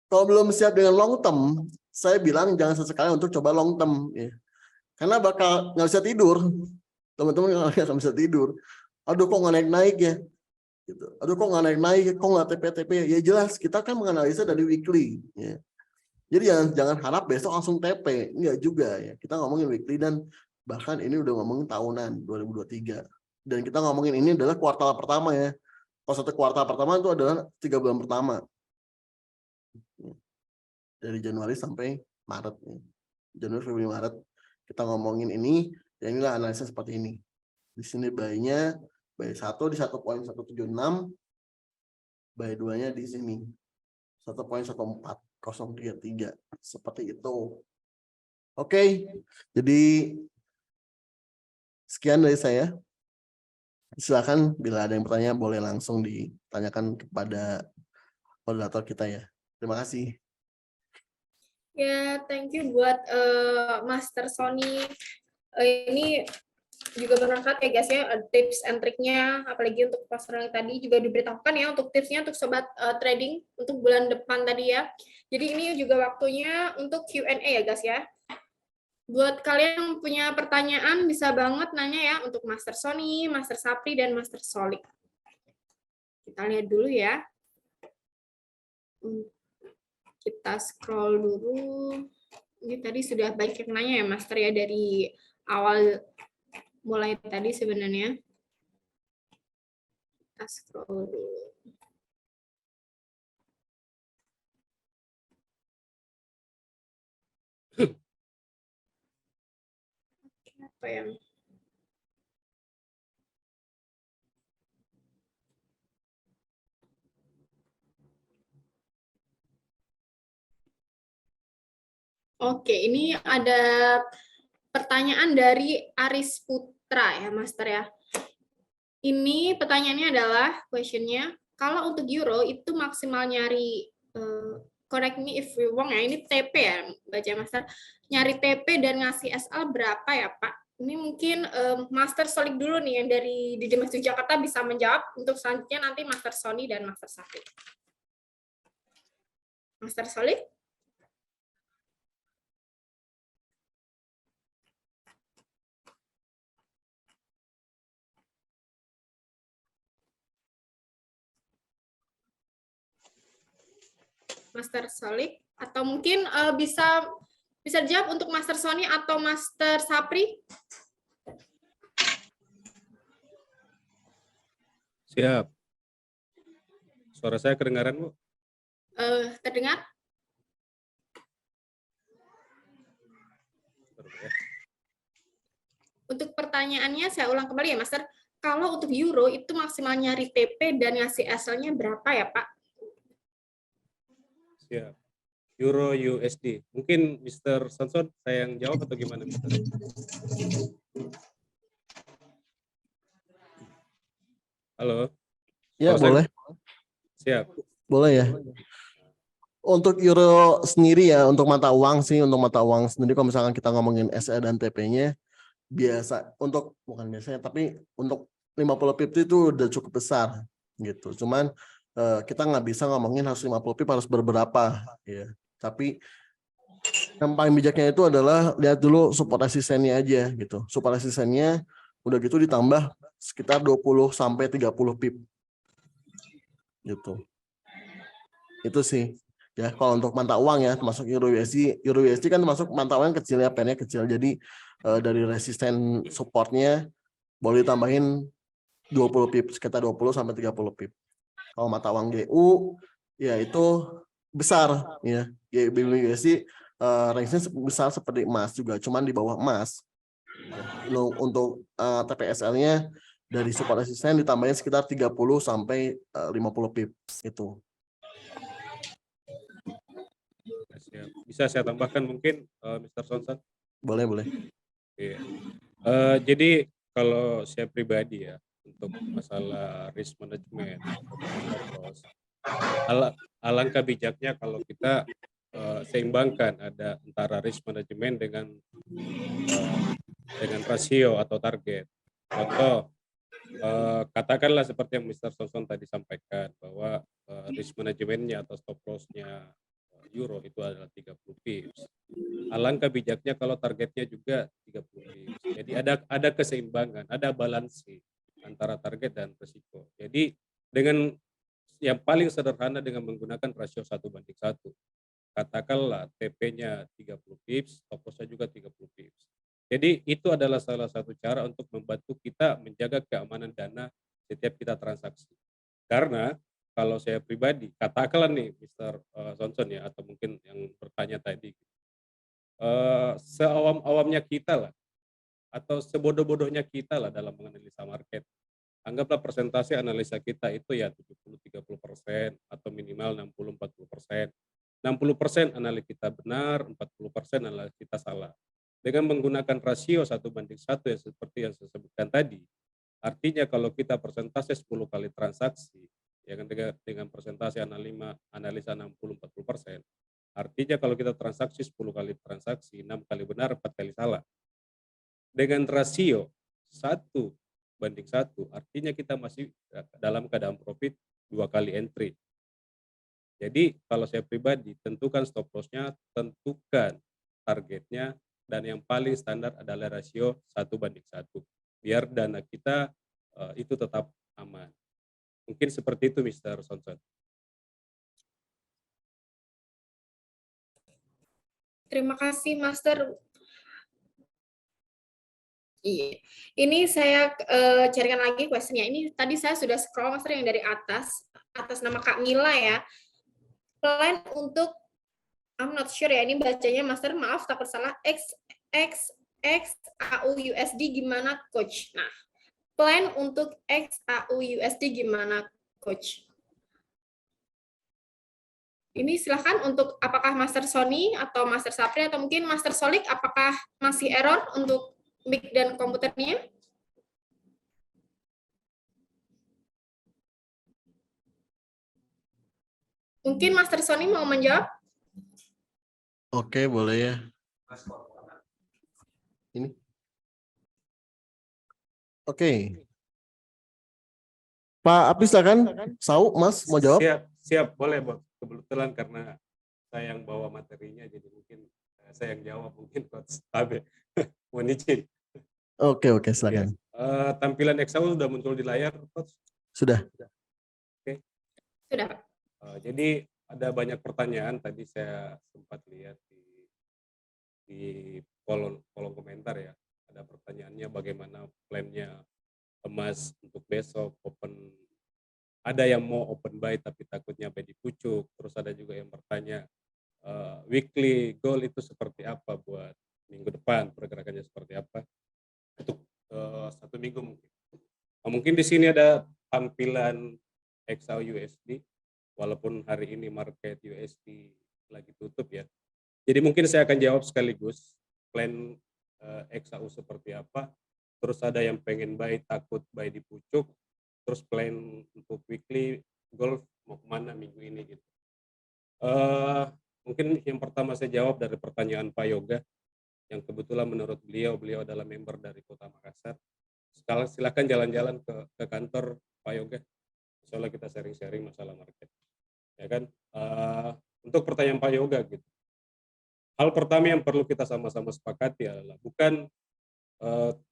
Kalau belum siap dengan long term, saya bilang jangan sesekali untuk coba long term ya. Karena bakal nggak bisa tidur. Teman-teman nggak bisa tidur. Aduh kok nggak naik-naik ya. Gitu. Aduh kok nggak naik-naik, kok nggak TP-TP ya. Ya jelas, kita kan menganalisa dari weekly ya. Jadi jangan harap besok langsung TP. Enggak juga ya. Kita ngomongin weekly dan bahkan ini udah ngomongin tahunan 2023. Dan kita ngomongin ini adalah kuartal pertama ya. Kalau 1 kuartal pertama itu adalah 3 bulan pertama. Dari Januari sampai Maret. Januari, Februari, Maret. Kita ngomongin ini, ya inilah analisa seperti ini. Di sini buy-nya, buy 1 di 1.176, buy 2-nya di sini. 1.14033. Seperti itu. Oke, jadi sekian dari saya. Silakan bila ada yang bertanya boleh langsung ditanyakan kepada moderator kita ya. Terima kasih. Ya, thank you buat Master Sony. Ini juga bermanfaat ya guys ya, tips and triknya, apalagi untuk pasar tadi juga diberitahukan ya untuk tipsnya untuk sobat trading untuk bulan depan tadi ya. Jadi ini juga waktunya untuk Q&A ya guys ya. Buat kalian yang punya pertanyaan bisa banget nanya ya untuk Master Sony, Master Sapri, dan Master Solik. Kita lihat dulu ya. Kita scroll dulu. Ini tadi sudah banyak yang nanya ya Master ya dari awal mulai tadi sebenarnya. Kita scroll dulu. Apa yang Oke, ini ada pertanyaan dari Aris Putra ya, Master ya. Ini pertanyaannya adalah questionnya, kalau untuk euro itu maksimal nyari, correct me if we wrong ya, ini TP ya, baca Master. Nyari TP dan ngasih SL berapa ya, Pak? Ini mungkin Master Solik dulu nih yang dari di Dimas Jakarta bisa menjawab. Untuk selanjutnya nanti Master Sony dan Master Sapri. Master Solik? Master Solik, atau mungkin bisa dijawab untuk Master Sony atau Master Sapri? Siap. Suara saya kedengaran, Bu? Terdengar? Untuk pertanyaannya saya ulang kembali ya, Master. Kalau untuk euro itu maksimal nyari TP dan ngasih SL-nya berapa ya, Pak? Siap. Euro USD. Mungkin Mr. Sonson saya yang jawab atau gimana, Mr.? Halo. Ya, boleh. Siap. Boleh ya. Untuk euro sendiri ya, untuk mata uang sendiri kalau misalkan kita ngomongin SE dan TP-nya, biasa untuk bukan biasanya tapi untuk 50 pip itu udah cukup besar gitu. Cuman kita nggak bisa ngomongin harus 50 pip harus berberapa ya. Tapi yang paling bijaknya itu adalah lihat dulu support resistennya aja gitu. Support resistennya udah gitu ditambah sekitar 20 sampai 30 pip. Gitu. Itu sih. Ya, kalau untuk mata uang ya, termasuk Euro USD kan termasuk mata uang kecil ya, pennya kecil. Jadi dari resisten supportnya boleh ditambahin 20 pip, sekitar 20 sampai 30 pip. Kalau mata uang GU ya itu besar ya. GBP USD range-nya besar seperti emas juga, cuman di bawah emas. Untuk TPSL-nya dari support resisten ditambahin sekitar 30 sampai 50 pip itu. Bisa saya tambahkan mungkin, Mr. Sonson? Boleh. Iya. Jadi kalau saya pribadi ya, untuk masalah risk management, alangkah bijaknya kalau kita seimbangkan ada antara risk management dengan rasio atau target. Contoh, katakanlah seperti yang Mr. Sonson tadi sampaikan bahwa risk manajemennya atau stop loss-nya euro itu adalah 30 pips. Alangkah bijaknya kalau targetnya juga 30 pips. Jadi ada keseimbangan, ada balansi antara target dan risiko. Jadi dengan yang paling sederhana dengan menggunakan rasio 1:1. Katakanlah TP-nya 30 pips, stop loss-nya juga 30 pips. Jadi itu adalah salah satu cara untuk membantu kita menjaga keamanan dana setiap kita transaksi. Karena kalau saya pribadi, katakanlah nih Mr. Sonson ya, atau mungkin yang bertanya tadi, seawam-awamnya kita lah, atau sebodoh-bodohnya kita lah dalam menganalisa market. Anggaplah persentase analisa kita itu ya 70-30% atau minimal 60-40%. 60% analisa kita benar, 40% analisa kita salah. Dengan menggunakan rasio 1:1 yang seperti yang saya sebutkan tadi, artinya kalau kita persentase 10 kali transaksi, ya kan dengan persentase analisa 60-40%, artinya kalau kita transaksi 10 kali transaksi, 6 kali benar, 4 kali salah. Dengan rasio 1:1, artinya kita masih dalam keadaan profit 2 kali entry. Jadi kalau saya pribadi, tentukan stop loss-nya, tentukan targetnya, dan yang paling standar adalah rasio 1:1. Biar dana kita itu tetap aman. Mungkin seperti itu, Mr. Sonson. Terima kasih, Master. Iya. Ini saya carikan lagi questionnya. Ini tadi saya sudah scroll Master yang dari atas nama Kak Mila ya. Plan untuk I'm not sure ya ini bacanya Master, maaf takut salah. XAU/USD gimana coach? Nah, plan untuk XAU/USD gimana coach? Ini silahkan untuk apakah Master Sony atau Master Sapri atau mungkin Master Solik, apakah masih error untuk mic dan komputernya? Mungkin Master Sony mau menjawab? Oke, boleh ya. Ini. Oke. Pak Apis silakan. Sau, Mas mau jawab? Siap, boleh, Bos. Kebetulan karena saya yang bawa materinya, jadi mungkin saya yang jawab, mungkin Coach Abe. Mohon izin. Oke, silakan. Tampilan Excel sudah muncul di layar, Coach? Sudah. Oke. Sudah. Jadi ada banyak pertanyaan tadi saya sempat lihat di kolom komentar ya. Ada pertanyaannya bagaimana plannya emas untuk besok, ada yang mau open buy tapi takutnya buy di pucuk. Terus ada juga yang bertanya weekly goal itu seperti apa buat minggu depan, pergerakannya seperti apa untuk 1 minggu mungkin. Nah, mungkin di sini ada tampilan XAU/USD walaupun hari ini market USD lagi tutup ya. Jadi mungkin saya akan jawab sekaligus plan XAU seperti apa. Terus ada yang pengen buy takut buy di pucuk. Terus plan untuk weekly goal mau kemana minggu ini gitu. Mungkin yang pertama saya jawab dari pertanyaan Pak Yoga, yang kebetulan menurut beliau adalah member dari Kota Makassar. Silakan jalan-jalan ke kantor Pak Yoga. Soalnya kita sharing-sharing masalah market. Ya kan? Untuk pertanyaan Pak Yoga gitu. Hal pertama yang perlu kita sama-sama sepakati adalah bukan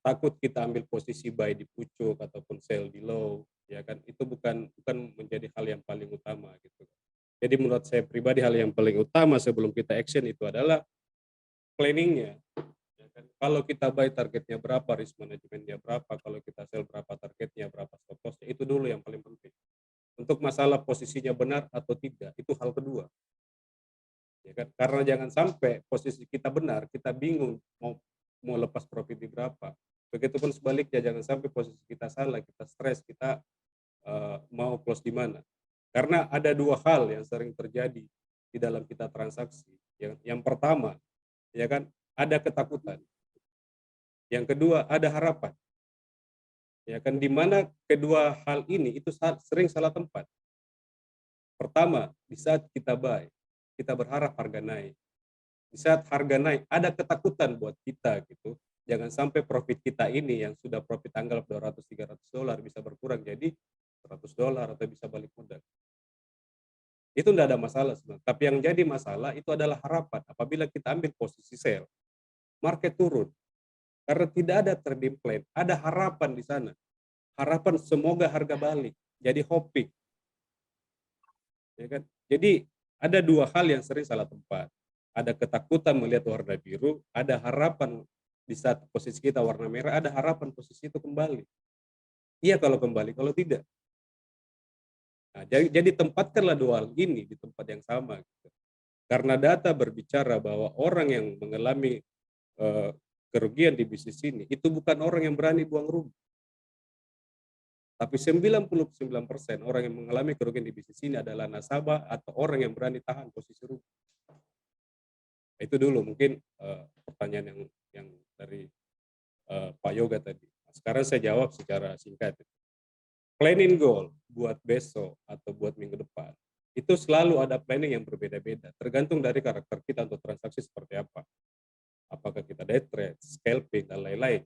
takut kita ambil posisi buy di pucuk ataupun sell di low, ya kan, itu bukan menjadi hal yang paling utama gitu. Jadi menurut saya pribadi hal yang paling utama sebelum kita action itu adalah planningnya, ya kan? Kalau kita buy targetnya berapa, risk manajemennya berapa, kalau kita sell berapa targetnya, berapa stop lossnya, itu dulu yang paling penting. Untuk masalah posisinya benar atau tidak itu hal kedua, ya kan, karena jangan sampai posisi kita benar kita bingung mau lepas profit di berapa. Begitupun sebaliknya, jangan sampai posisi kita salah, kita stres, kita mau close di mana. Karena ada 2 hal yang sering terjadi di dalam kita transaksi. Yang pertama, ya kan, ada ketakutan. Yang kedua, ada harapan. Ya kan, di mana kedua hal ini itu sering salah tempat. Pertama, di saat kita buy, kita berharap harga naik. Di saat harga naik, ada ketakutan buat kita gitu. Jangan sampai profit kita ini yang sudah profit anggap $200-300 bisa berkurang jadi $100 atau bisa balik modal. Itu tidak ada masalah sebenarnya. Tapi yang jadi masalah itu adalah harapan. Apabila kita ambil posisi sell, market turun. Karena tidak ada trading plan, ada harapan di sana. Harapan semoga harga balik. Jadi hoping. Ya kan? Jadi ada 2 hal yang sering salah tempat. Ada ketakutan melihat warna biru, ada harapan di saat posisi kita warna merah, ada harapan posisi itu kembali. Iya kalau kembali, kalau tidak. Nah, jadi tempatkanlah 2 hal ini di tempat yang sama. Gitu. Karena data berbicara bahwa orang yang mengalami kerugian di bisnis ini, itu bukan orang yang berani buang rugi. Tapi 99% orang yang mengalami kerugian di bisnis ini adalah nasabah atau orang yang berani tahan posisi rugi. Itu dulu mungkin pertanyaan yang dari Pak Yoga tadi. Sekarang saya jawab secara singkat. Planning goal buat besok atau buat minggu depan itu selalu ada planning yang berbeda-beda, tergantung dari karakter kita untuk transaksi seperti apa. Apakah kita day trade, scalping dan lain-lain.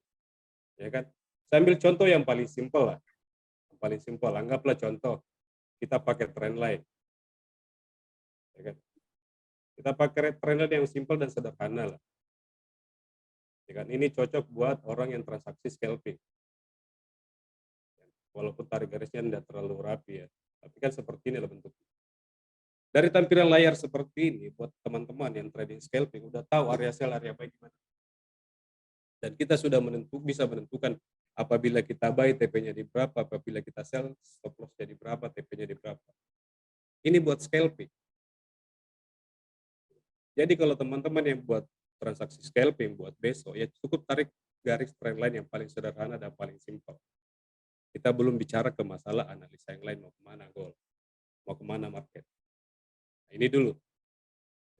Ya kan? Saya ambil contoh yang paling simpel lah. Yang paling simpel, anggaplah contoh kita pakai trend line. Ya kan? Kita pakai trend yang simpel dan sederhana lah. Ya kan? Ini cocok buat orang yang transaksi scalping. Walaupun tarik garisnya tidak terlalu rapi ya. Tapi kan seperti ini lah bentuknya. Dari tampilan layar seperti ini, buat teman-teman yang trading scalping, udah tahu area sell, area buy di mana. Dan kita sudah bisa menentukan apabila kita buy TP-nya di berapa, apabila kita sell stop loss-nya di berapa, TP-nya di berapa. Ini buat scalping. Jadi kalau teman-teman yang buat transaksi scalping buat besok, ya cukup tarik garis trendline yang paling sederhana dan paling simpel. Kita belum bicara ke masalah analisa yang lain, mau kemana gold, mau kemana market. Nah, ini dulu.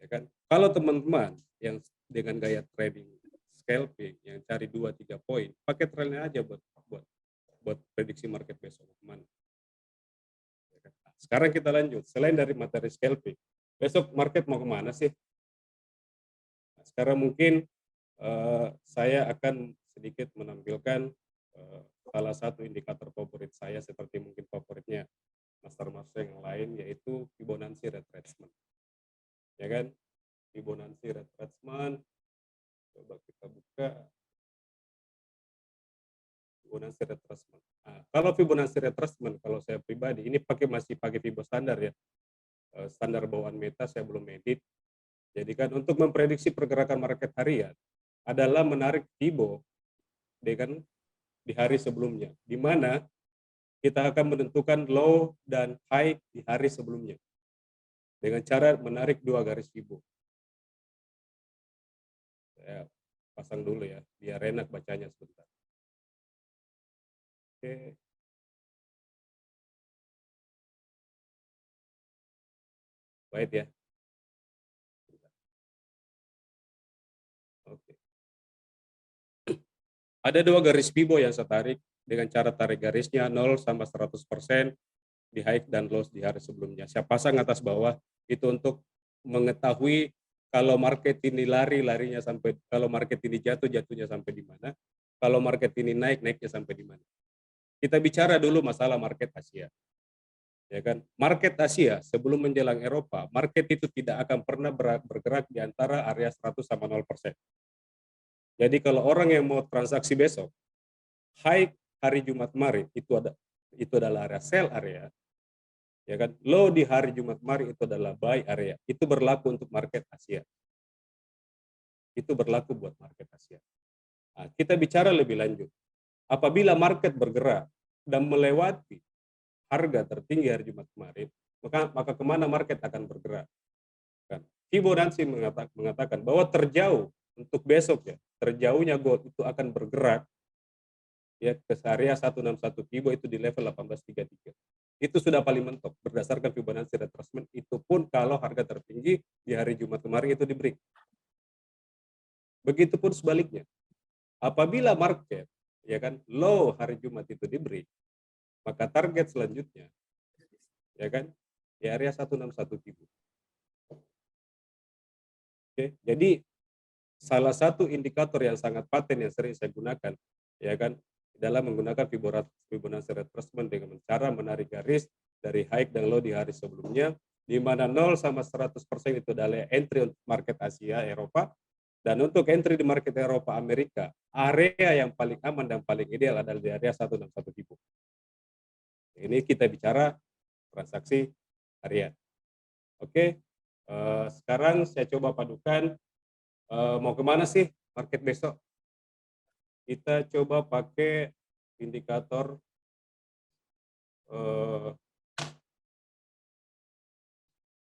Ya kan? Kalau teman-teman yang dengan gaya trading scalping yang cari 2-3 poin, pakai trendline aja buat prediksi market besok mau kemana. Ya kan? Nah, sekarang kita lanjut. Selain dari materi scalping, besok market mau kemana sih? Nah, sekarang mungkin saya akan sedikit menampilkan salah satu indikator favorit saya seperti mungkin favoritnya master yang lain, yaitu Fibonacci retracement. Ya kan? Fibonacci retracement. Coba kita buka Fibonacci retracement. Nah, kalau Fibonacci retracement, kalau saya pribadi ini masih pakai Fibo standar ya. Standar bawaan meta saya belum edit. Jadi kan untuk memprediksi pergerakan market harian adalah menarik Fibo dengan di hari sebelumnya, di mana kita akan menentukan low dan high di hari sebelumnya dengan cara menarik 2 garis Fibo. Saya pasang dulu ya, biar enak bacanya sebentar. Oke. Baik ya. Oke. Ada 2 garis Fibo yang saya tarik dengan cara tarik garisnya 0 sama 100% di high dan low di hari sebelumnya. Saya pasang atas bawah itu untuk mengetahui kalau market ini larinya sampai, kalau market ini jatuhnya sampai di mana, kalau market ini naiknya sampai di mana. Kita bicara dulu masalah market Asia. Ya kan? Market Asia sebelum menjelang Eropa, market itu tidak akan pernah bergerak di antara area 100 sama 0%. Jadi kalau orang yang mau transaksi besok, high hari Jumat kemarin itu adalah area sell area. Ya kan? Low di hari Jumat kemarin itu adalah buy area. Itu berlaku untuk market Asia. Itu berlaku buat market Asia. Nah, kita bicara lebih lanjut. Apabila market bergerak dan melewati harga tertinggi hari Jumat kemarin, maka kemana market akan bergerak? Kan? Fibonacci mengatakan bahwa terjauh untuk besok ya, terjauhnya gold itu akan bergerak ya ke area 161 Fibo itu di level 1833. Itu sudah paling mentok berdasarkan Fibonacci retracement, itu pun kalau harga tertinggi di hari Jumat kemarin itu di break. Begitupun sebaliknya. Apabila market ya kan low hari Jumat itu di break, maka target selanjutnya ya kan di area 161 Fibo. Oke, jadi salah satu indikator yang sangat paten yang sering saya gunakan ya kan dalam menggunakan Fibonacci retracement dengan cara menarik garis dari high dan low di hari sebelumnya, di mana 0 sama 100% itu adalah entry untuk market Asia Eropa, dan untuk entry di market Eropa Amerika, area yang paling aman dan paling ideal adalah di area 161 Fibo. Ini kita bicara transaksi harian. Oke, sekarang saya coba padukan mau kemana sih market besok? Kita coba pakai indikator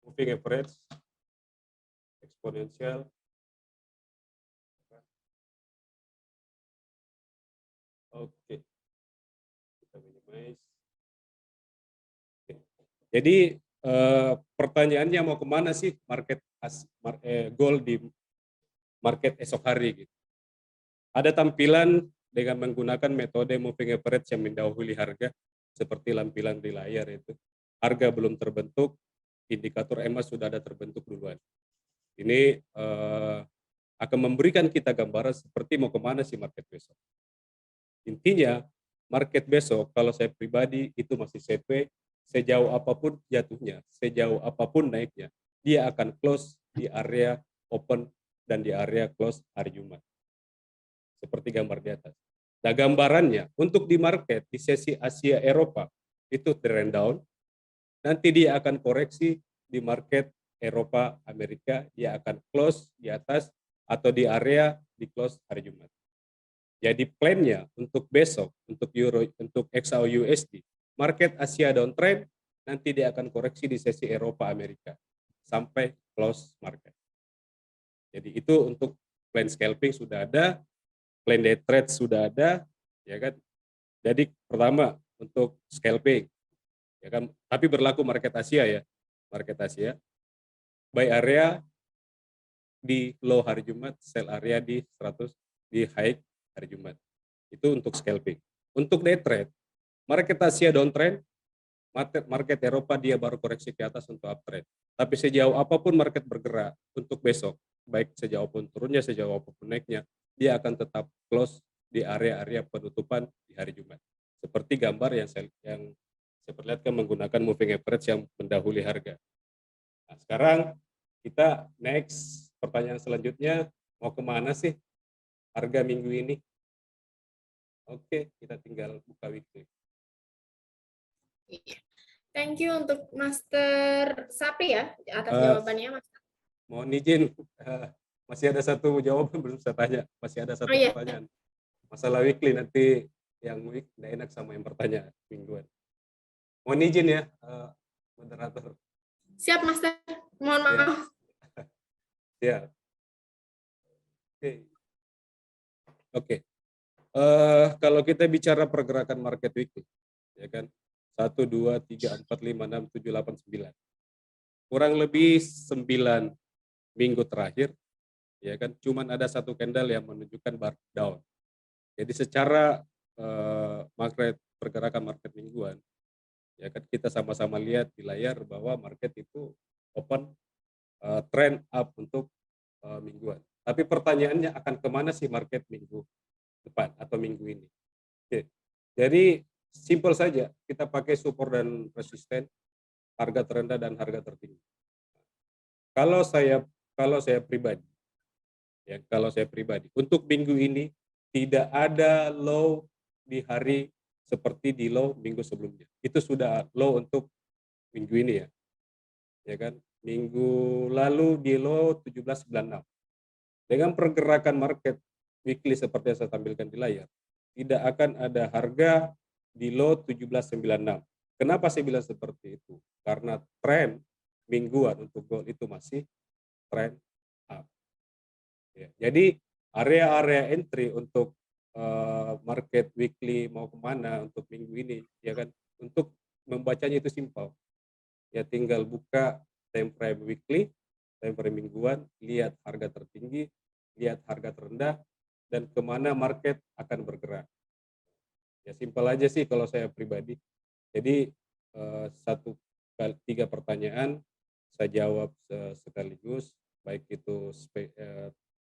moving average, eksponensial. Oke, kita minimize. Oke. Jadi pertanyaannya mau kemana sih market gold di market esok hari gitu. Ada tampilan dengan menggunakan metode moving average yang mendahului harga seperti lampiran di layar itu. Harga belum terbentuk, indikator EMA sudah ada terbentuk duluan. Ini akan memberikan kita gambaran seperti mau kemana sih market besok. Intinya market besok kalau saya pribadi itu masih CP, sejauh apapun jatuhnya, sejauh apapun naiknya, dia akan close di area open dan di area close hari Jumat. Seperti gambar di atas. Nah, gambarannya untuk di market di sesi Asia Eropa itu trend down, nanti dia akan koreksi di market Eropa Amerika, dia akan close di atas atau di area di close hari Jumat. Jadi plan-nya untuk besok, untuk euro, untuk XAU USD, market Asia downtrend, nanti dia akan koreksi di sesi Eropa Amerika sampai close market. Jadi itu untuk plan scalping sudah ada, plan day trade sudah ada, ya kan. Jadi pertama untuk scalping, ya kan. Tapi berlaku market Asia ya, market Asia. Buy area di low hari Jumat, sell area di 100 di high hari Jumat. Itu untuk scalping. Untuk day trade, market Asia downtrend, market Eropa dia baru koreksi ke atas untuk uptrend. Tapi sejauh apapun market bergerak untuk besok, baik sejauh apapun turunnya, sejauh apapun naiknya, dia akan tetap close di area-area penutupan di hari Jumat. Seperti gambar yang saya perlihatkan menggunakan moving average yang mendahului harga. Nah, sekarang kita next, pertanyaan selanjutnya, mau kemana sih harga minggu ini? Oke, kita tinggal buka weekly. Thank you untuk Master Sapri ya atas jawabannya, Mas. Mohon izin, masih ada satu jawaban belum saya tanya, masih ada satu pertanyaan. Masalah weekly nanti yang week nggak enak sama yang bertanya mingguan. Mohon izin ya, moderator. Siap, Master. Mohon maaf. Ya. Oke. Kalau kita bicara pergerakan market weekly, ya kan, 1, 2, 3, 4, 5, 6, 7, 8, 9. Kurang lebih 9 minggu terakhir, ya kan, cuman ada satu candle yang menunjukkan bar down. Jadi secara pergerakan market mingguan, ya kan, kita sama-sama lihat di layar bahwa market itu open trend up untuk mingguan. Tapi pertanyaannya akan kemana sih market minggu depan atau minggu ini? Oke. Jadi simpel saja, kita pakai support dan resisten, harga terendah dan harga tertinggi. Kalau saya pribadi, ya, kalau saya pribadi, untuk minggu ini tidak ada low di hari seperti di low minggu sebelumnya. Itu sudah low untuk minggu ini ya. Ya kan? Minggu lalu di low 1796. Dengan pergerakan market weekly seperti yang saya tampilkan di layar, tidak akan ada harga di low 1796. Kenapa saya bilang seperti itu? Karena tren mingguan untuk gold itu masih tren up. Ya, jadi area-area entry untuk market weekly mau kemana untuk minggu ini, ya kan? Untuk membacanya itu simpel. Ya tinggal buka time frame weekly, time frame mingguan, lihat harga tertinggi, lihat harga terendah, dan kemana market akan bergerak. Ya simpel aja sih kalau saya pribadi. Jadi 3 pertanyaan saya jawab sekaligus, baik itu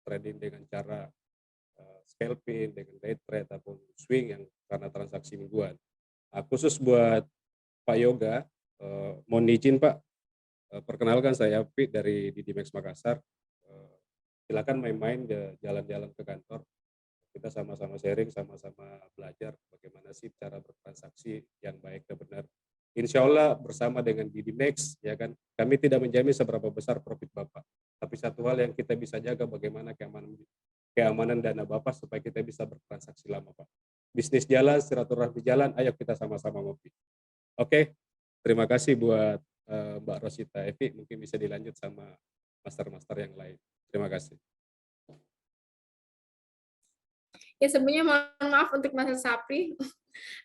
trading dengan cara scalping, dengan day trade ataupun swing yang karena transaksi mingguan. Nah, khusus buat Pak Yoga, mohon izin Pak, perkenalkan saya Api dari Didimex Makassar. Silakan main-main jalan-jalan ke kantor. Kita sama-sama sharing, sama-sama belajar bagaimana sih cara bertransaksi yang baik dan benar. Insya Allah bersama dengan Didimex, ya kan, kami tidak menjamin seberapa besar profit Bapak. Tapi satu hal yang kita bisa jaga bagaimana keamanan dana Bapak supaya kita bisa bertransaksi lama Pak. Bisnis jalan, silaturahmi jalan, ayo kita sama-sama ngopi. Oke, terima kasih buat Mbak Rosita Evi, mungkin bisa dilanjut sama master-master yang lain. Terima kasih. Ya sebelumnya mohon maaf untuk Mas Sapri.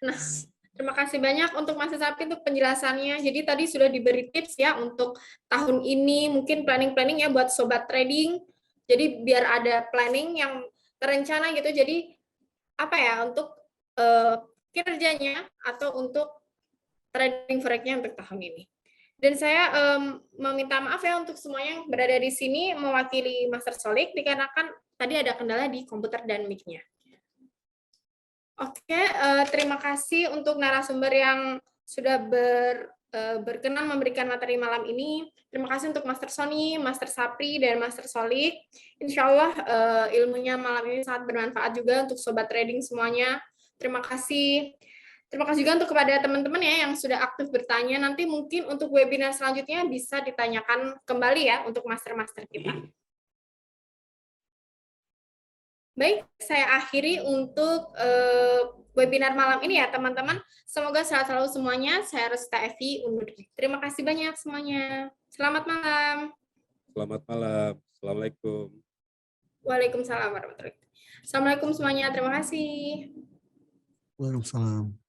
Nah, terima kasih banyak untuk Mas Sapri untuk penjelasannya. Jadi tadi sudah diberi tips ya untuk tahun ini, mungkin planning-planning ya buat sobat trading. Jadi biar ada planning yang terencana gitu. Jadi apa ya untuk kinerjanya atau untuk trading forex-nya untuk tahun ini. Dan saya meminta maaf ya untuk semuanya yang berada di sini mewakili Master Solik dikarenakan tadi ada kendala di komputer dan mic-nya. Oke, terima kasih untuk narasumber yang sudah berkenan memberikan materi malam ini. Terima kasih untuk Master Sony, Master Sapri, dan Master Solik. Insya Allah ilmunya malam ini sangat bermanfaat juga untuk sobat trading semuanya. Terima kasih. Terima kasih juga untuk kepada teman-teman ya yang sudah aktif bertanya. Nanti mungkin untuk webinar selanjutnya bisa ditanyakan kembali ya untuk master-master kita. Baik, saya akhiri untuk webinar malam ini ya teman-teman. Semoga sehat selalu semuanya. Saya Resta Evi undur diri. Terima kasih banyak semuanya. Selamat malam. Selamat malam. Assalamualaikum. Waalaikumsalam warahmatullahi wabarakatuh. Assalamualaikum semuanya. Terima kasih. Waalaikumsalam.